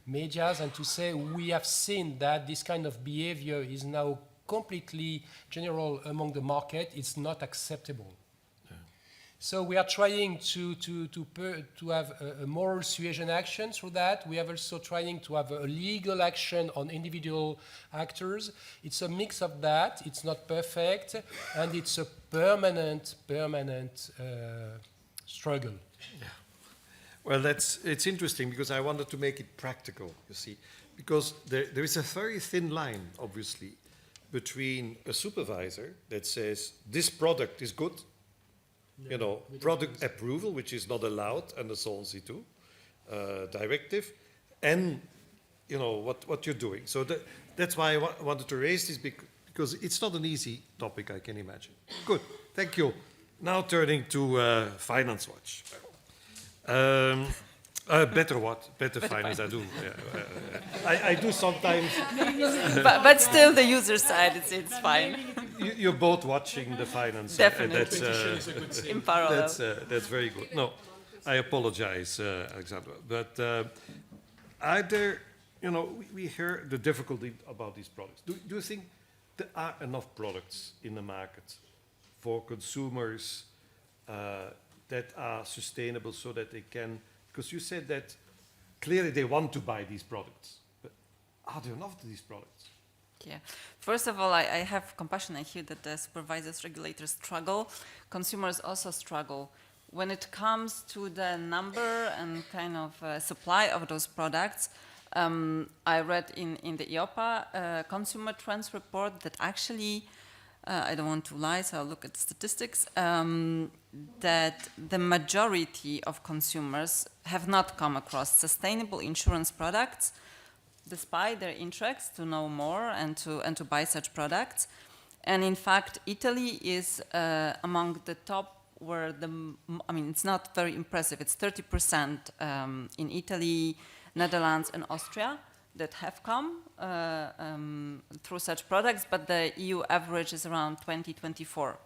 medias and to say we have seen that this kind of behavior is now completely general among the market. It's not acceptable. Yeah. So we are trying to have a moral suasion action through that. We are also trying to have a legal action on individual actors. It's a mix of that. It's not perfect, and it's a permanent struggle. Well, it's interesting because I wanted to make it practical, you see, because there is a very thin line, obviously, between a supervisor that says this product is good, you know, product approval, which is not allowed under Solvency II directive, and you know what you're doing. So that's why I wanted to raise this because it's not an easy topic, I can imagine. Good, thank you. Now turning to Finance Watch. Better finance. I do. I do sometimes. but still, the user side, it's fine. You're both watching the finance. Definitely. In parallel. That's very good. No, I apologize, Alexandra. But are there, you know, we hear the difficulty about these products. Do you think there are enough products in the market for consumers that are sustainable so that they can, because you said that clearly they want to buy these products, but are there enough of these products? Yeah. First of all, I have compassion. I hear that the supervisors, regulators struggle. Consumers also struggle. When it comes to the number and kind of supply of those products, I read in the EIOPA Consumer Trends report that actually, I don't want to lie, so I'll look at the statistics, that the majority of consumers have not come across sustainable insurance products despite their interest to know more and to buy such products. And in fact, Italy is among the top where it's not very impressive. It's 30% in Italy, Netherlands, and Austria that have come through such products, but the EU average is around 20-24.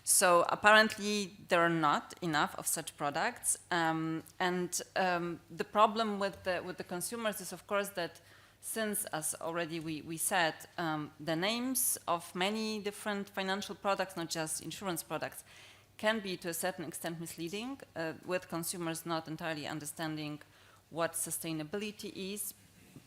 So apparently there are not enough of such products, and the problem with the consumers is, of course, that since, as already we said, the names of many different financial products, not just insurance products, can be to a certain extent misleading, with consumers not entirely understanding what sustainability is,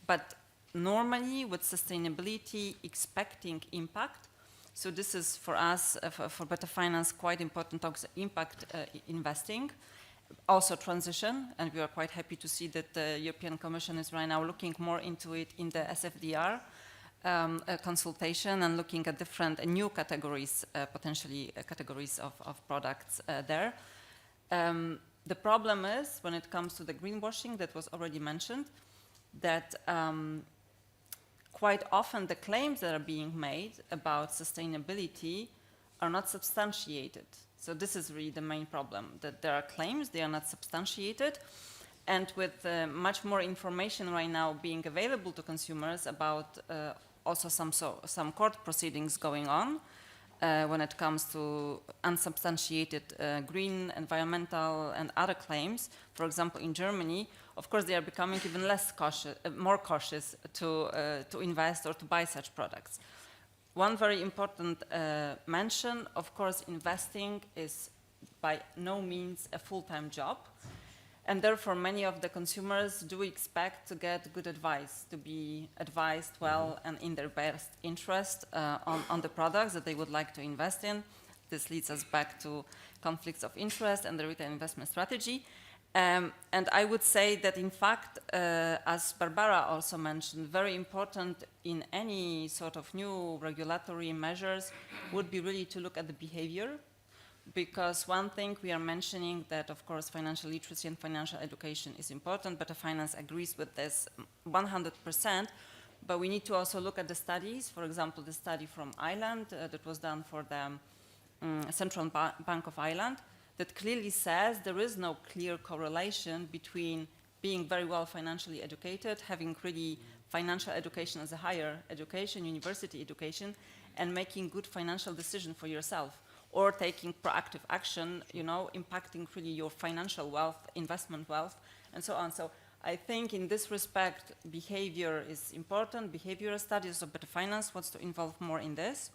but normally with sustainability expecting impact. So this is for us, for Better Finance, quite important topics: impact investing, also transition, and we are quite happy to see that the European Commission is right now looking more into it in the SFDR consultation and looking at different new categories, potentially categories of products there. The problem is, when it comes to the greenwashing that was already mentioned, that quite often the claims that are being made about sustainability are not substantiated. So this is really the main problem, that there are claims, they are not substantiated, and with much more information right now being available to consumers about also some court proceedings going on when it comes to unsubstantiated green, environmental, and other claims. For example, in Germany, of course, they are becoming even less cautious, more cautious to invest or to buy such products. One very important mention, of course, investing is by no means a full-time job, and therefore many of the consumers do expect to get good advice, to be advised well and in their best interest on the products that they would like to invest in. This leads us back to conflicts of interest and the retail investment strategy. And I would say that, in fact, as Barbara also mentioned, very important in any sort of new regulatory measures would be really to look at the behavior, because one thing we are mentioning that, of course, financial literacy and financial education is important, Better Finance agrees with this 100%, but we need to also look at the studies. For example, the study from Ireland that was done for the Central Bank of Ireland, that clearly says there is no clear correlation between being very well financially educated, having really financial education as a higher education, university education, and making good financial decision for yourself, or taking proactive action, you know, impacting really your financial wealth, investment wealth, and so on. So I think in this respect, behavior is important. Behavioral studies of Better Finance wants to involve more in this.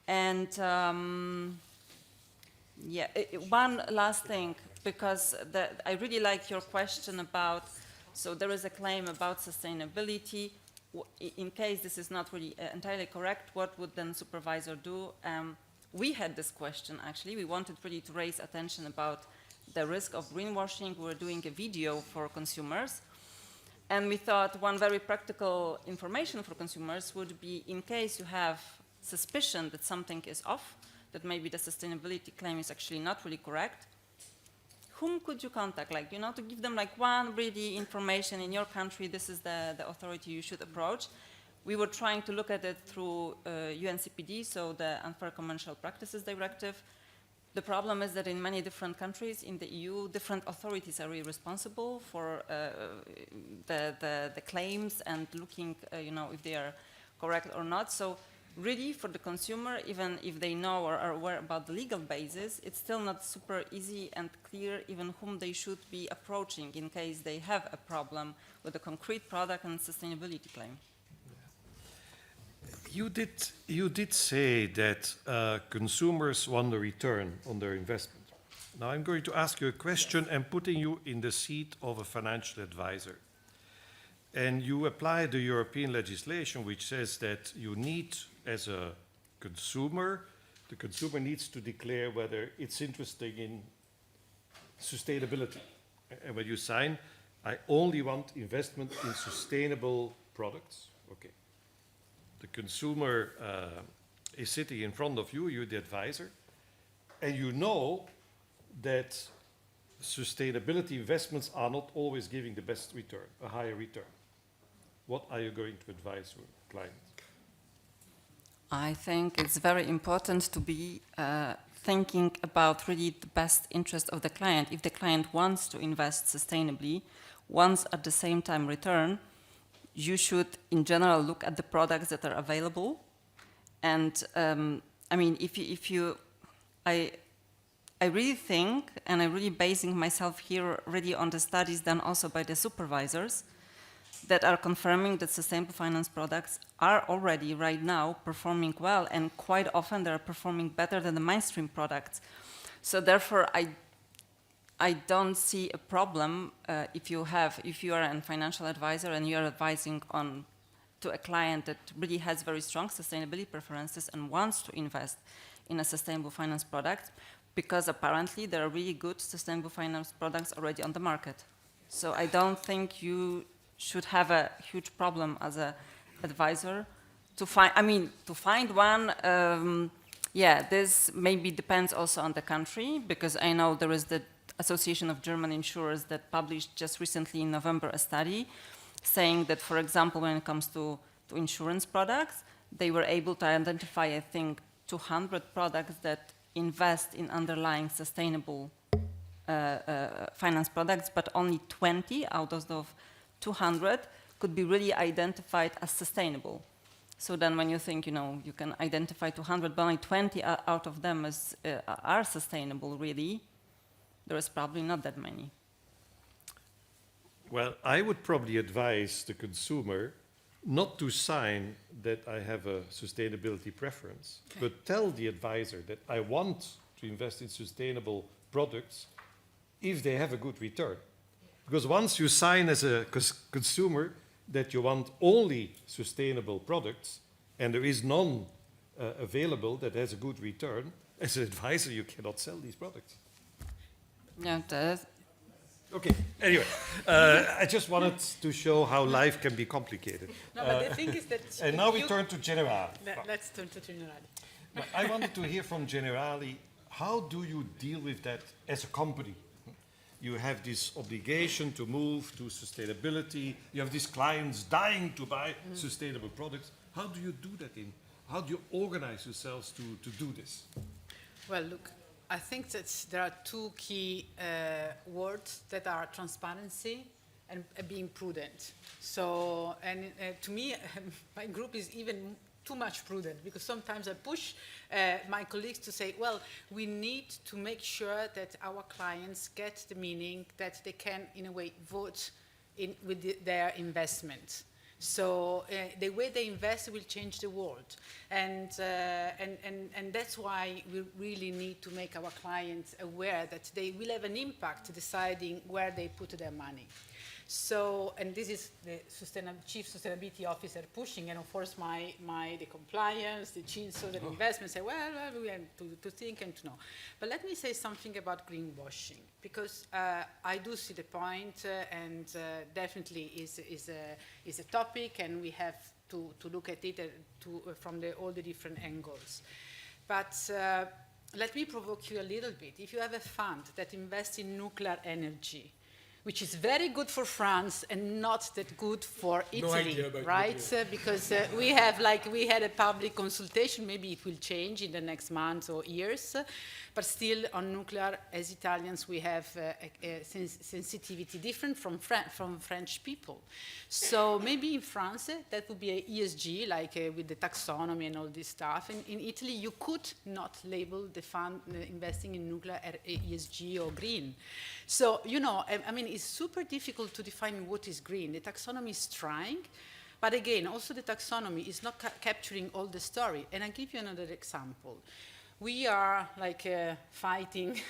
And Yeah, one last thing, because I really like your question about, so there is a claim about sustainability. In case this is not really entirely correct, what would then supervisor do? We had this question, actually. We wanted really to raise attention about the risk of greenwashing. We were doing a video for consumers. And we thought one very practical information for consumers would be, in case you have suspicion that something is off, that maybe the sustainability claim is actually not really correct, whom could you contact? Like, you know, to give them like one really information in your country, this is the authority you should approach. We were trying to look at it through UNCPD, so the Unfair Commercial Practices Directive. The problem is that in many different countries in the EU, different authorities are really responsible for the claims and looking, you know, if they are correct or not. So really, for the consumer, even if they know or are aware about the legal basis, it's still not super easy and clear even whom they should be approaching in case they have a problem with a concrete product and sustainability claim. You did say that consumers want a return on their investment. Now I'm going to ask you a question and putting you in the seat of a financial advisor. And you apply the European legislation which says that you need, as a consumer, the consumer needs to declare whether it's interested in sustainability. And when you sign, I only want investment in sustainable products. Okay. The consumer is sitting in front of you, you're the advisor, and you know that sustainability investments are not always giving the best return, a higher return. What are you going to advise your client? I think it's very important to be thinking about really the best interest of the client. If the client wants to invest sustainably, wants at the same time return, you should, in general, look at the products that are available. And I mean, I really think, and I'm really basing myself here really on the studies done also by the supervisors that are confirming that sustainable finance products are already right now performing well, and quite often they're performing better than the mainstream products. So therefore, I don't see a problem if you are a financial advisor and you're advising to a client that really has very strong sustainability preferences and wants to invest in a sustainable finance product, because apparently there are really good sustainable finance products already on the market. So I don't think you should have a huge problem as an advisor to find one. Yeah, this maybe depends also on the country, because I know there is the Association of German Insurers that published just recently in November a study saying that, for example, when it comes to insurance products, they were able to identify, I think, 200 products that invest in underlying sustainable finance products, but only 20 out of those 200 could be really identified as sustainable. So then when you think, you know, you can identify 200, but only 20 out of them are sustainable, really, there is probably not that many. Well, I would probably advise the consumer not to sign that I have a sustainability preference, but tell the advisor that I want to invest in sustainable products if they have a good return. Because once you sign as a consumer that you want only sustainable products and there is none available that has a good return, as an advisor you cannot sell these products. Yeah, Okay, anyway, I just wanted to show how life can be complicated. No, but the thing is that... And now we turn to Generali. Let's turn to Generali. I wanted to hear from Generali, how do you deal with that as a company? You have this obligation to move to sustainability. You have these clients dying to buy sustainable products. How do you do that how do you organize yourselves to do this? Well, look, I think that there are two key words that are transparency and being prudent. So, and to me, my group is even too much prudent, because sometimes I push my colleagues to say, well, we need to make sure that our clients get the meaning that they can, in a way, vote with their investment. So the way they invest will change the world. And that's why we really need to make our clients aware that they will have an impact deciding where they put their money. So, and this is the Chief Sustainability Officer pushing, and of course the compliance, the Chief Social Investment say, well, we have to think and to know. But let me say something about greenwashing, because I do see the point, and definitely is a topic, and we have to look at it from all the different angles. But let me provoke you a little bit. If you have a fund that invests in nuclear energy, which is very good for France and not that good for Italy, right? Because we had a public consultation, maybe it will change in the next months or years, but still on nuclear, as Italians, we have a sensitivity different from French people. So maybe in France, that would be a ESG, like with the taxonomy and all this stuff. And in Italy, you could not label the fund investing in nuclear ESG or green. So, you know, I mean, it's super difficult to define what is green. The taxonomy is trying, but again, also the taxonomy is not capturing all the story. And I'll give you another example. We are like fighting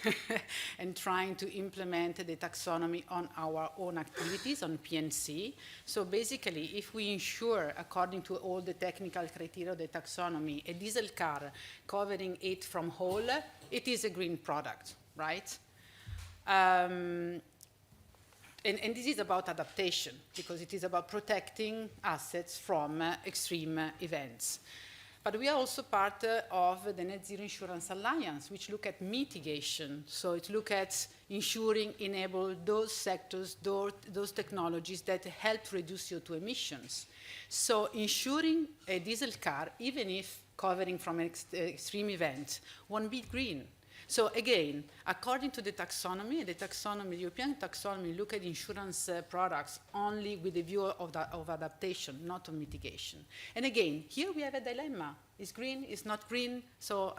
and trying to implement the taxonomy on our own activities, on PNC. So basically, if we ensure, according to all the technical criteria of the taxonomy, a diesel car covering it from whole, it is a green product, right? And this is about adaptation, because it is about protecting assets from extreme events. But we are also part of the Net Zero Insurance Alliance, which look at mitigation. So it look at ensuring, enable those sectors, those technologies that help reduce CO2 emissions. So ensuring a diesel car, even if covering from an extreme event, won't be green. So again, according to the taxonomy, the European taxonomy look at insurance products only with the view of adaptation, not of mitigation. And again, here we have a dilemma. Is green, is not green? So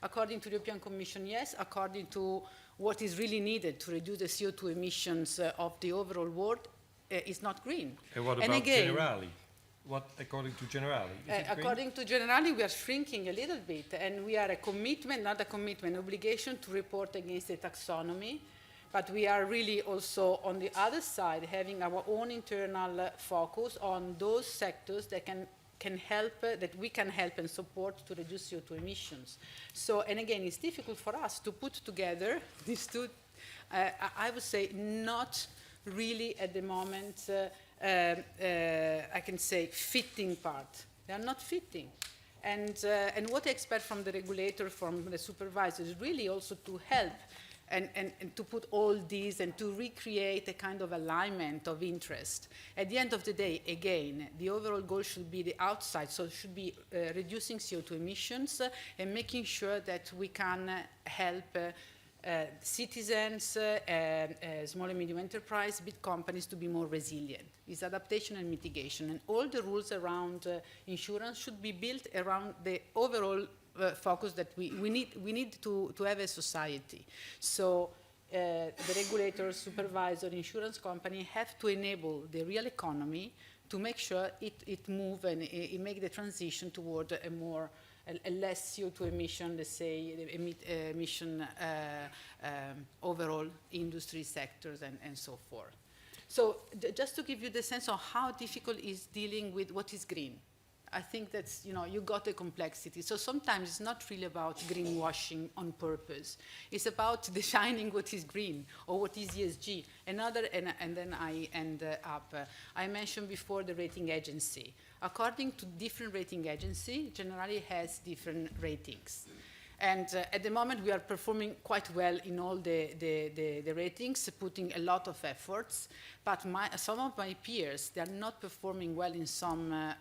according to the European Commission, yes. According to what is really needed to reduce the CO2 emissions of the overall world, is not green. And what about Generali? What, according to Generali? According to Generali, we are shrinking a little bit, and we are a commitment, not a commitment, obligation to report against the taxonomy, but we are really also on the other side having our own internal focus on those sectors that can help, that we can help and support to reduce CO2 emissions. So, and again, it's difficult for us to put together these two, I would say, not really at the moment, I can say, fitting part. They are not fitting. And what I expect from the regulator, from the supervisor, is really also to help and to put all these and to recreate a kind of alignment of interest. At the end of the day, again, the overall goal should be the outside, so it should be reducing CO2 emissions and making sure that we can help citizens, small and medium enterprise, big companies to be more resilient. It's adaptation and mitigation. And all the rules around insurance should be built around the overall focus that we need to have a society. So the regulator, supervisor, insurance company have to enable the real economy to make sure it move and it make the transition toward a less CO2 emission, let's say, emission overall industry sectors and so forth. So just to give you the sense of how difficult is dealing with what is green. I think that's, you got the complexity. So sometimes it's not really about greenwashing on purpose. It's about defining what is green or what is ESG. And then I end up. I mentioned before the rating agency. According to different rating agencies, Generali has different ratings. And at the moment, we are performing quite well in all the ratings, putting a lot of efforts. But some of my peers, they are not performing well in some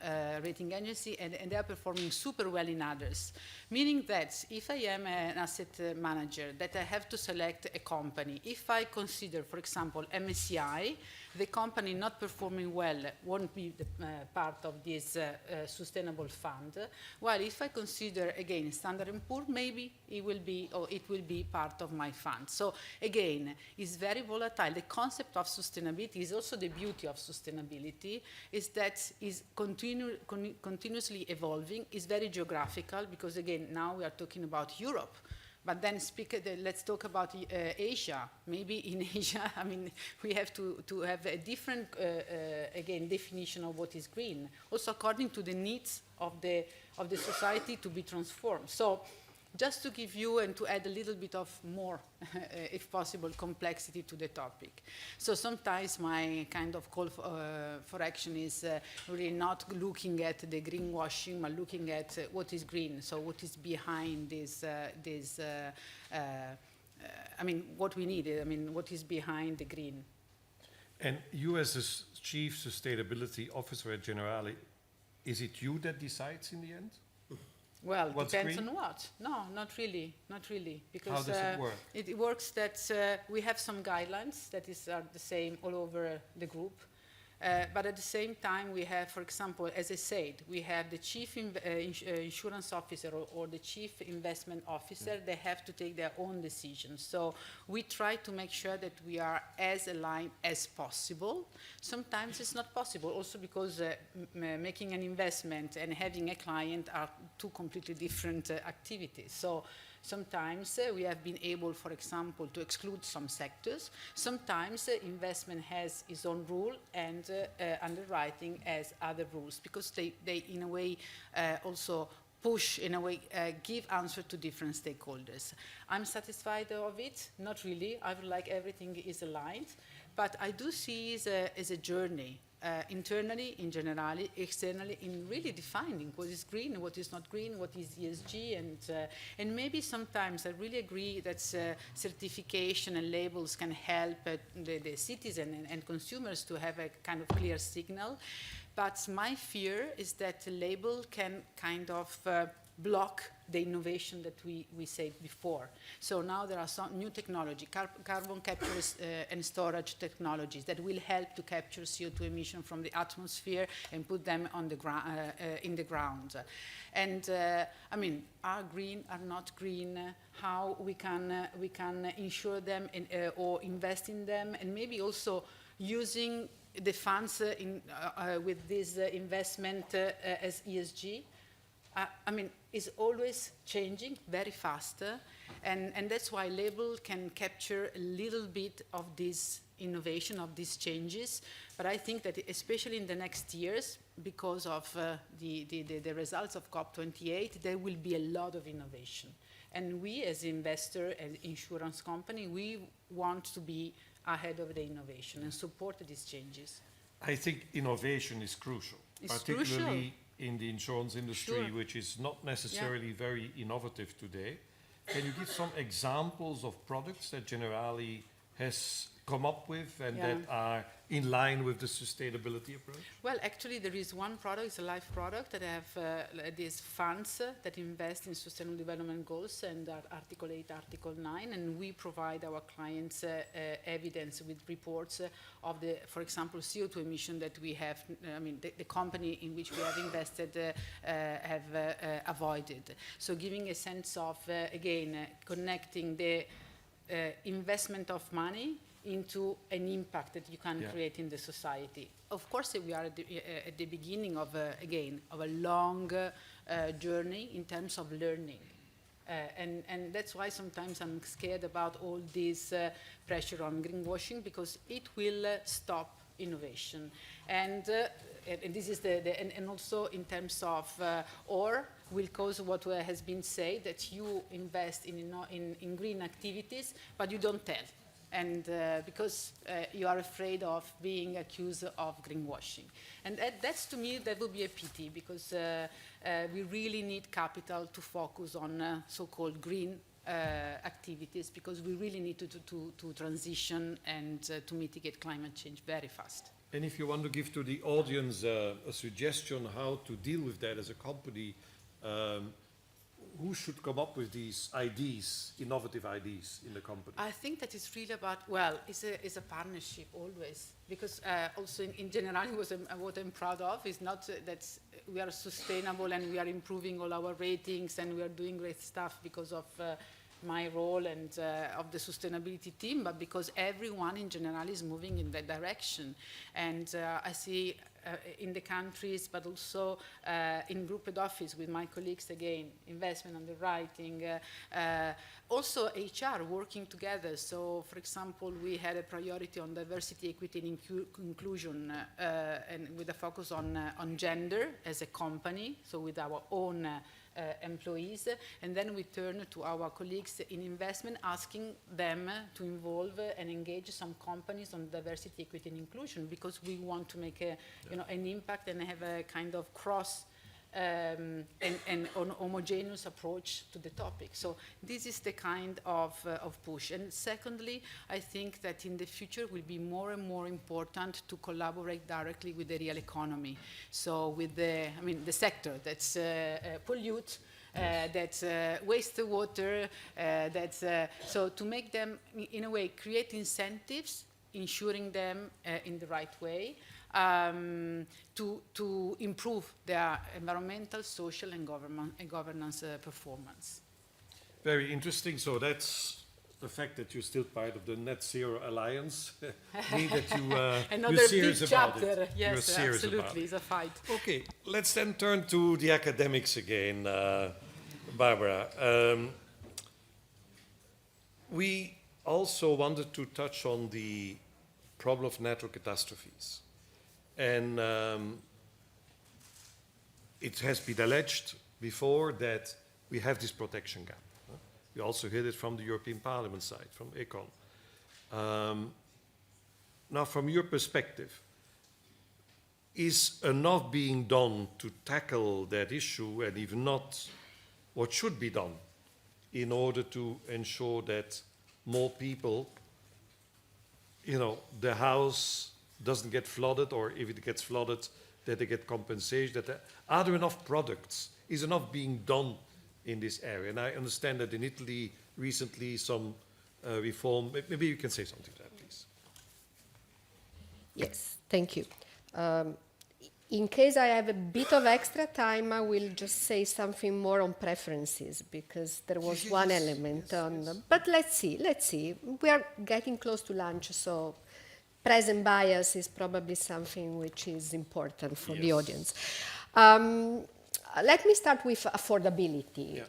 rating agency, and they are performing super well in others. Meaning that if I am an asset manager, that I have to select a company, if I consider, for example, MSCI, the company not performing well won't be the, part of this sustainable fund. While if I consider, again, Standard & Poor's, maybe maybe it will be part of my fund. So again, it's very volatile. The concept of sustainability is also the beauty of sustainability, is that is continuously evolving, is very geographical, because again, now we are talking about Europe. But then let's talk about Asia. Maybe in Asia, I mean, we have to have a different, again, definition of what is green, also according to the needs of the society to be transformed. So just to give you and to add a little bit of more, if possible, complexity to the topic. So sometimes my kind of call for action is really not looking at the greenwashing, but looking at what is green, so what is behind this, I mean, what we need, I mean, what is behind the green. And you as a Chief Sustainability Officer at Generali, is it you that decides in the end? Well, What's depends green? on what. No, not really, not really. Because how does it work? It works that we have some guidelines that are the same all over the group. But at the same time, we have, for example, as I said, we have the chief insurance officer or the chief investment officer. They have to take their own decisions. So we try to make sure that we are as aligned as possible. Sometimes it's not possible, also because making an investment and having a client are two completely different activities. So sometimes we have been able, for example, to exclude some sectors. Sometimes investment has its own rule and underwriting has other rules, because they in a way also push, in a way, give answer to different stakeholders. I'm satisfied of it? Not really. I would like everything is aligned. But I do see it as a journey. Internally, in Generali, externally, in really defining what is green, what is not green, what is ESG, and maybe sometimes I really agree that certification and labels can help the citizen and consumers to have a kind of clear signal. But my fear is that the label can kind of block the innovation that we said before. So now there are some new technology, carbon capture and storage technologies that will help to capture CO2 emission from the atmosphere and put them on the in the ground. And I mean, are green, are not green, how we can insure them or invest in them, and maybe also using the funds with this investment as ESG. I mean, it's always changing very fast, and that's why label can capture a little bit of this innovation, of these changes. But I think that especially in the next years, because of the results of COP28, there will be a lot of innovation. And we as investor and insurance company, we want to be ahead of the innovation and support these changes. I think innovation is crucial, It's particularly crucial. in the insurance industry, Sure. which is not necessarily very innovative today. Can you give some examples of products that Generali has come up with and Yeah. that are in line with the sustainability approach? Well, actually, there is one product, it's a life product, that have these funds that invest in sustainable development goals and are Article 8, Article 9, and we provide our clients evidence with reports of the, for example, CO2 emission that we have, I mean, the company in which we have invested have avoided. So giving a sense of, again, connecting the investment of money into an impact that you can create in the society. Of course, we are at the beginning of, again, of a long journey in terms of learning. And that's why sometimes I'm scared about all this pressure on greenwashing, because it will stop innovation. And this is and also in terms of, or will cause what has been said, that you invest in green activities, but you don't tell. And because you are afraid of being accused of greenwashing. And that's, to me, that would be a pity, because we really need capital to focus on so-called green activities, because we really need to transition and to mitigate climate change very fast. And if you want to give to the audience a suggestion how to deal with that as a company, who should come up with these ideas, innovative ideas in the company? I think that it's really about, well, it's a partnership always, because also in general, what I'm proud of is not that we are sustainable and we are improving all our ratings and we are doing great stuff because of my role and of the sustainability team, but because everyone in general is moving in that direction. And I see in the countries, but also in group head office with my colleagues again, investment, underwriting, also HR working together. So, for example, we had a priority on diversity, equity, and inclusion, and with a focus on gender as a company, so with our own employees, and then we turn to our colleagues in investment, asking them to involve and engage some companies on diversity, equity, and inclusion, because we want to make a, an impact and have a kind of cross and homogeneous approach to the topic. So this is the kind of push. And secondly, I think that in the future will be more and more important to collaborate directly with the real economy. So with the sector that's pollute, that's waste the water, so to make them, in a way, create incentives, ensuring them in the right way, to improve their environmental, social, and governance performance. Very interesting. So that's the fact that you're still part of the Net Zero Alliance. Mean that Another you're serious big about chapter. it. Yes, you're serious absolutely, about it. it's a fight. Okay, let's then turn to the academics again, Barbara. We also wanted to touch on the problem of natural catastrophes. And it has been alleged before that we have this protection gap. We also heard it from the European Parliament side, from Econ. Now, from your perspective, is enough being done to tackle that issue, and if not, what should be done in order to ensure that more people, the house doesn't get flooded, or if it gets flooded, that they get compensation? Are there enough products? Is enough being done in this area? And I understand that in Italy recently some reform. Maybe you can say something to that, please. Yes, thank you. In case I have a bit of extra time, I will just say something more on preferences, because there was one element on. But let's see. We are getting close to lunch, so present bias is probably something which is important for the audience. Let me start with affordability.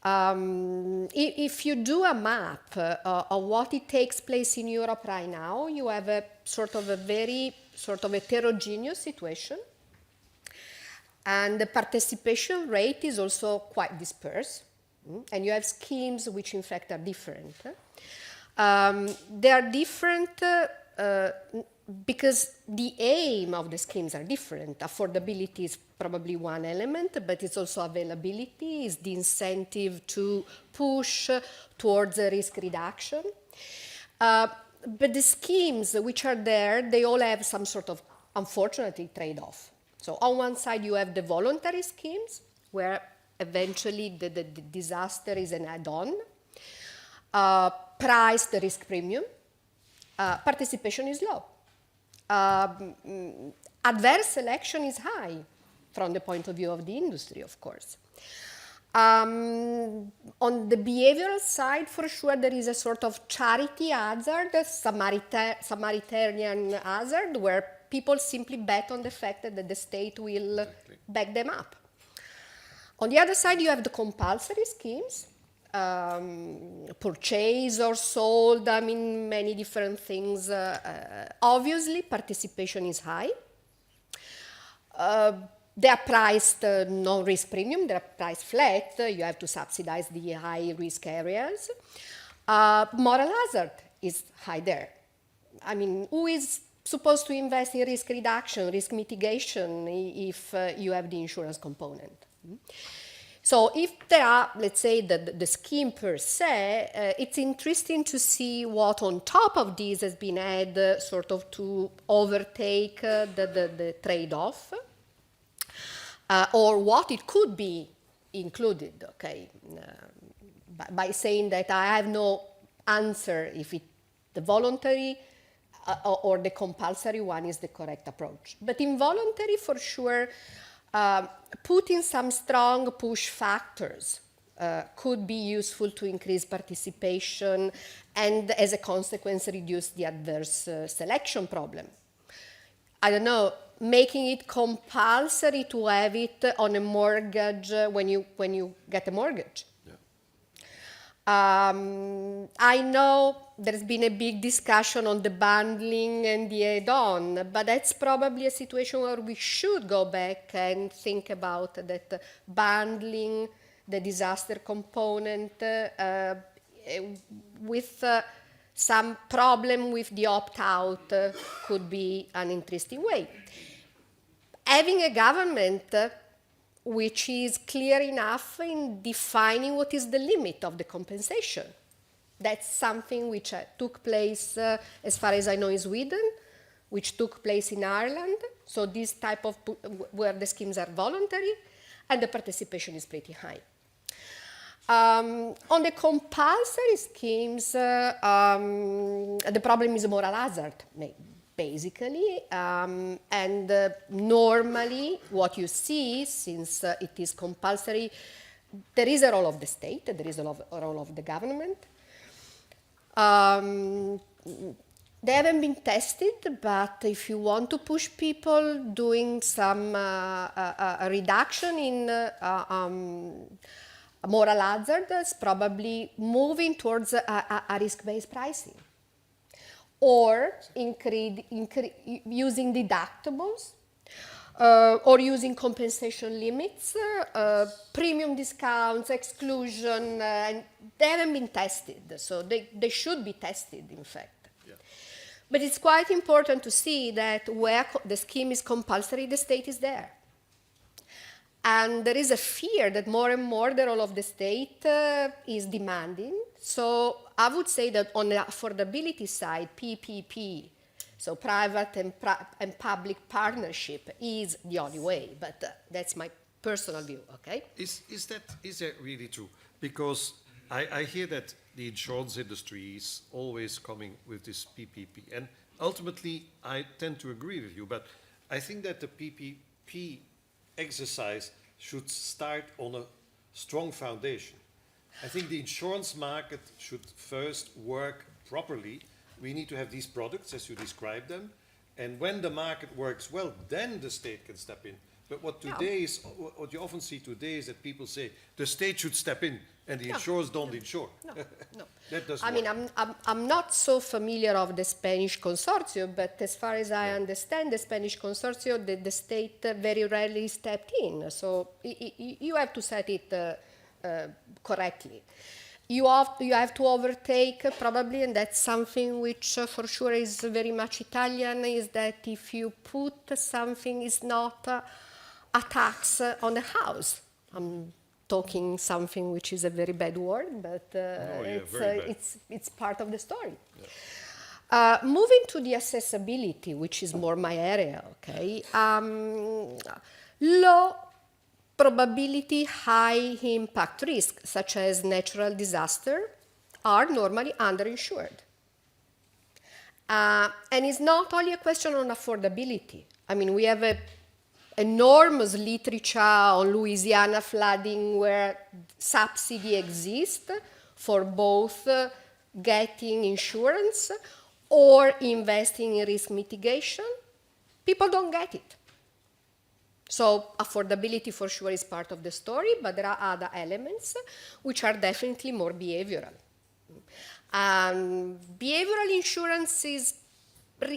If you do a map of what it takes place in Europe right now, you have a very heterogeneous situation, and the participation rate is also quite dispersed, and you have schemes which in fact are different. They are different because the aim of the schemes are different. Affordability is probably one element, but it's also availability, is the incentive to push towards a risk reduction. But the schemes which are there, they all have some sort of, unfortunately, trade-off. So on one side, you have the voluntary schemes, where eventually the disaster is an add-on. Price, the risk premium. Participation is low. Adverse selection is high from the point of view of the industry, of course. On the behavioral side, for sure, there is a sort of charity hazard, Samaritan hazard, where people simply bet on the fact that the state will back them up. On the other side, you have the compulsory schemes, purchase or sold, many different things. Obviously, participation is high. They are priced no risk premium, they are priced flat. You have to subsidize the high risk areas. Moral hazard is high there. Who is supposed to invest in risk reduction, risk mitigation, if you have the insurance component? So if there are, let's say, the scheme per se, it's interesting to see what on top of this has been added to overtake the trade-off, or what it could be included, okay, by saying that I have no answer if the voluntary or the compulsory one is the correct approach. But involuntary, for sure, putting some strong push factors could be useful to increase participation and, as a consequence, reduce the adverse selection problem. I don't know, making it compulsory to have it on a mortgage when you get a mortgage. I know there's been a big discussion on the bundling and the add-on, but that's probably a situation where we should go back and think about that bundling the disaster component with some problem with the opt-out could be an interesting way. Having a government which is clear enough in defining what is the limit of the compensation. That's something which took place, as far as I know, in Sweden, which took place in Ireland. So this type of, where the schemes are voluntary and the participation is pretty high. On the compulsory schemes, the problem is moral hazard, basically, and normally what you see, since it is compulsory, there is a role of the state, there is a role of the government. They haven't been tested, but if you want to push people doing some a reduction in moral hazards, probably moving towards a risk-based pricing, or using deductibles, or using compensation limits, premium discounts, exclusion, and they haven't been tested, so they should be tested, in fact. Yeah. But it's quite important to see that where the scheme is compulsory, the state is there. And there is a fear that more and more the role of the state is demanding. So I would say that on the affordability side, PPP, so private and public partnership, is the only way. But that's my personal view, okay? Is that really true? Because I hear that the insurance industry is always coming with this PPP. And ultimately, I tend to agree with you. But I think that the PPP exercise should start on a strong foundation. I think the insurance market should first work properly. We need to have these products as you describe them, and when the market works well, then the state can step in. But what you often see today is that people say the state should step in and the insurers don't insure. No. That doesn't I mean, work. I'm not so familiar of the Spanish consortium, but as far as I understand, the Spanish consortium, the state very rarely stepped in. So you have to set it correctly. You have to overtake probably, and that's something which for sure is very much Italian, is that if you put something, is not a tax on the house. I'm talking something which is a very bad word, but it's part of the story. Yeah. Moving to the accessibility, which is more my area, okay? Low probability, high impact risk, such as natural disaster, are normally underinsured. And it's not only a question on affordability. I mean, we have an enormous literature on Louisiana flooding where subsidy exists for both getting insurance or investing in risk mitigation. People don't get it. So affordability for sure is part of the story, but there are other elements which are definitely more behavioral. Behavioral insurance is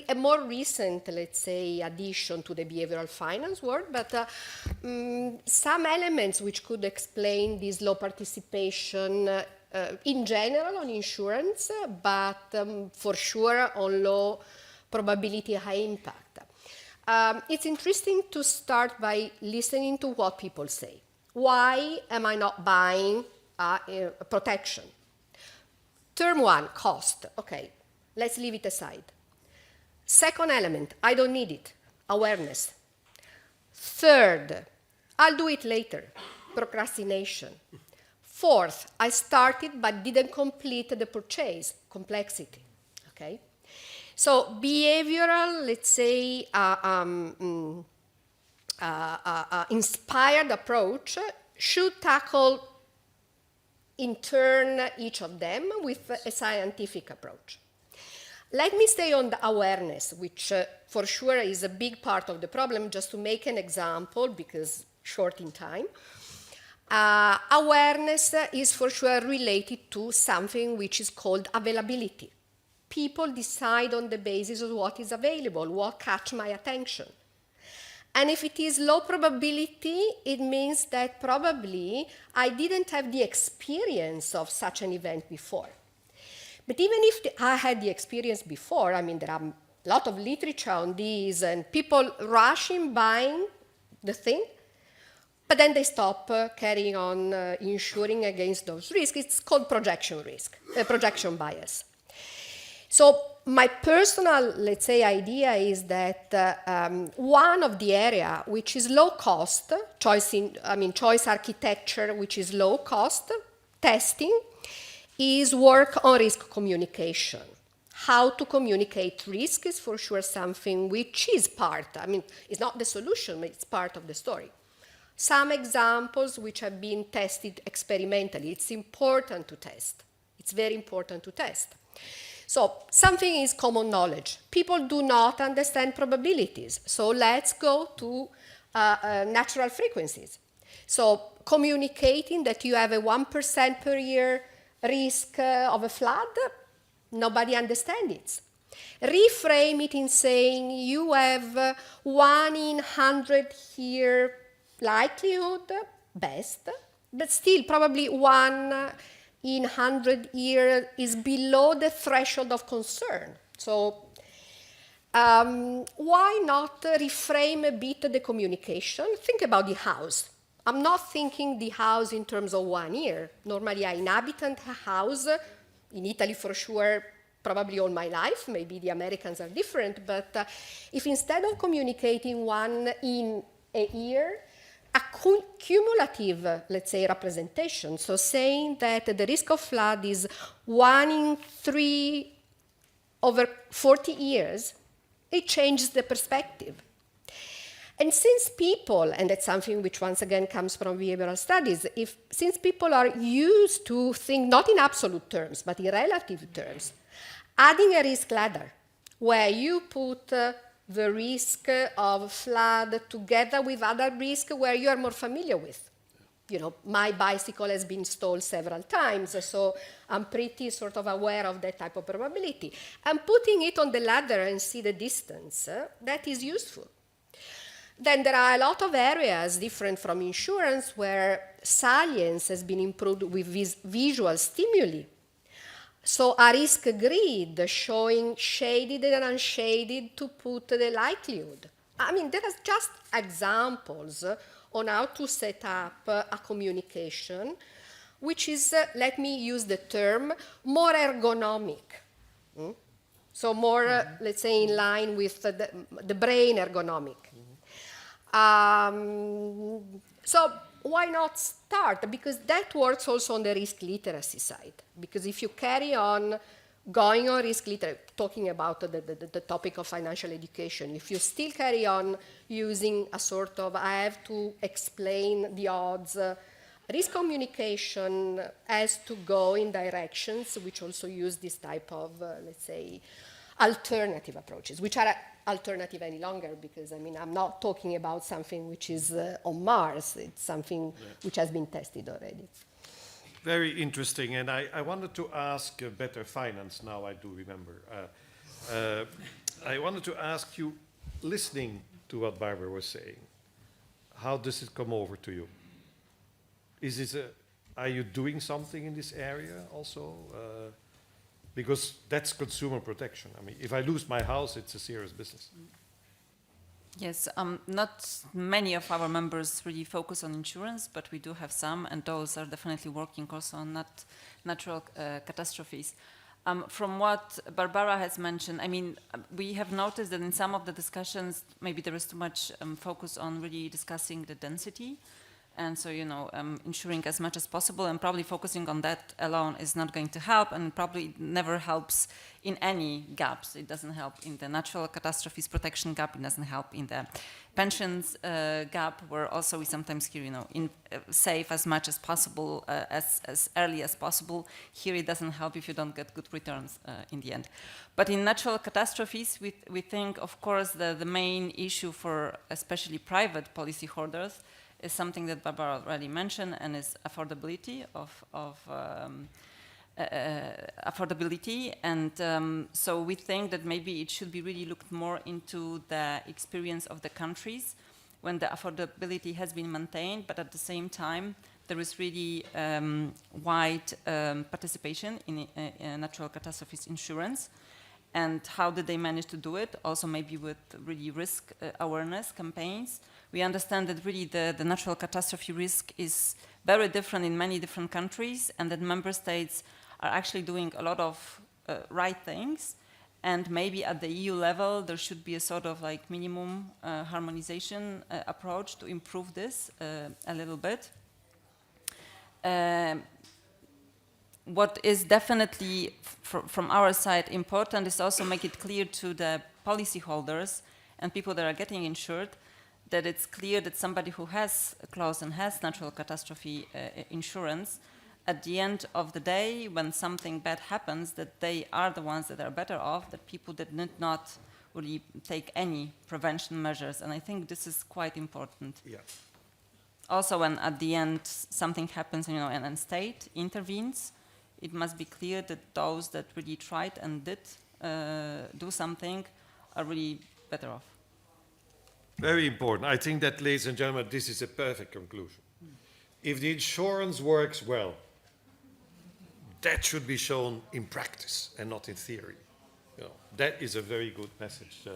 a more recent, let's say, addition to the behavioral finance world, but some elements which could explain this low participation in general on insurance, but for sure on low probability, high impact. It's interesting to start by listening to what people say. Why am I not buying protection? Term one, cost. Okay, let's leave it aside. Second element, I don't need it, awareness. Third, I'll do it later. procrastination. Fourth, I started but didn't complete the purchase, complexity, okay? So behavioral, let's say, inspired approach should tackle in turn each of them with a scientific approach. Let me stay on the awareness, which for sure is a big part of the problem, just to make an example, because short in time. Awareness is for sure related to something which is called availability. People decide on the basis of what is available, what catch my attention. And if it is low probability, it means that probably I didn't have the experience of such an event before. But even if I had the experience before, I mean, there are a lot of literature on these and people rushing buying the thing, but then they stop carrying on insuring against those risks. It's called projection bias. So my personal, let's say, idea is that one of the area which is low cost, choice architecture, which is low cost, testing, is work on risk communication. How to communicate risk is for sure something which is part, it's not the solution, but it's part of the story. Some examples which have been tested experimentally. It's important to test. It's very important to test. So something is common knowledge. People do not understand probabilities. So let's go to natural frequencies. So communicating that you have a 1% per year risk of a flood, nobody understands it. Reframe it in saying you have 1 in 100 year likelihood, best, but still probably 1 in 100 years is below the threshold of concern. So why not reframe a bit the communication? Think about the house. I'm not thinking the house in terms of 1 year. Normally I inhabit a house, in Italy for sure, probably all my life, maybe the Americans are different, but if instead of communicating 1 in a year, a cumulative, let's say, representation, so saying that the risk of flood is 1 in 3 over 40 years, it changes the perspective. And since people, and that's something which once again comes from behavioral studies, since people are used to think not in absolute terms, but in relative terms, adding a risk ladder where you put the risk of flood together with other risks where you are more familiar with. You know, my bicycle has been stolen several times, so I'm pretty sort of aware of that type of probability. And putting it on the ladder and see the distance, that is useful. Then there are a lot of areas different from insurance where science has been improved with visual stimuli. So a risk grid showing shaded and unshaded to put the likelihood. I mean, there are just examples on how to set up a communication, which is, let me use the term, more ergonomic. So more, let's say, in line with the brain ergonomic. So why not start? Because that works also on the risk literacy side. Because if you carry on going on risk literacy, talking about the topic of financial education, if you still carry on using a sort of, I have to explain the odds, risk communication has to go in directions which also use this type of, let's say, alternative approaches, which are alternative any longer, because I mean, I'm not talking about something which is on Mars. It's something which has been tested already. Very interesting, and I wanted to ask Better Finance, now I do remember. I wanted to ask you, listening to what Barbara was saying, how does it come over to you? Are you doing something in this area also? Because that's consumer protection. I mean, if I lose my house, it's a serious business. Yes, not many of our members really focus on insurance, but we do have some, and those are definitely working also on natural catastrophes. From what Barbara has mentioned, I mean, we have noticed that in some of the discussions, maybe there is too much focus on really discussing the density And so, ensuring as much as possible and probably focusing on that alone is not going to help, and probably never helps in any gaps. It doesn't help in the natural catastrophes protection gap. It doesn't help in the pensions gap, where also we sometimes hear, save as much as possible, as early as possible. Here it doesn't help if you don't get good returns in the end. But in natural catastrophes, we think, of course, the main issue for especially private policyholders is something that Barbara already mentioned, and is affordability affordability. And so we think that maybe it should be really looked more into the experience of the countries when the affordability has been maintained, but at the same time there is really wide participation in natural catastrophes insurance. And how did they manage to do it? Also maybe with really risk awareness campaigns. We understand that really the natural catastrophe risk is very different in many different countries, and that member states are actually doing a lot of right things. And maybe at the EU level, there should be a sort of like minimum harmonization approach to improve this a little bit. What is definitely, from our side, important is also make it clear to the policyholders and people that are getting insured that it's clear that somebody who has a clause and has natural catastrophe insurance, at the end of the day, when something bad happens, that they are the ones that are better off, that people that did not really take any prevention measures. And I think this is quite important. Yeah. Also, when at the end something happens, and state intervenes, it must be clear that those that really tried and did do something are really better off. Very important. I think that, ladies and gentlemen, this is a perfect conclusion. If the insurance works well, that should be shown in practice and not in theory. That is a very good message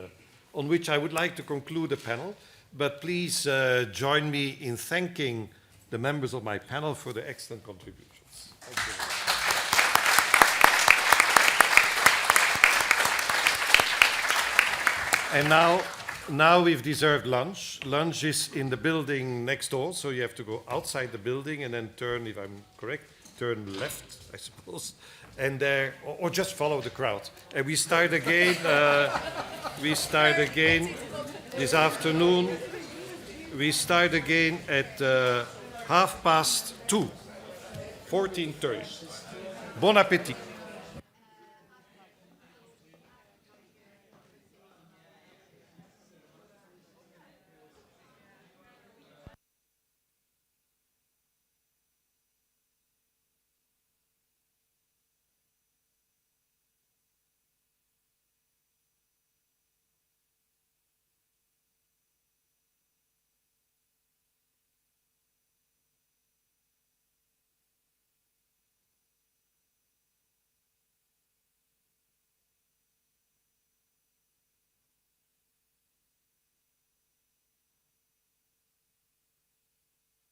on which I would like to conclude the panel. But please join me in thanking the members of my panel for their excellent contributions. Thank you. And now we've deserved lunch. Lunch is in the building next door, so you have to go outside the building and then turn, if I'm correct, turn left, I suppose, and there, or just follow the crowd. And we start again. This afternoon. We start again at 2:30. 14:30. Bon appétit.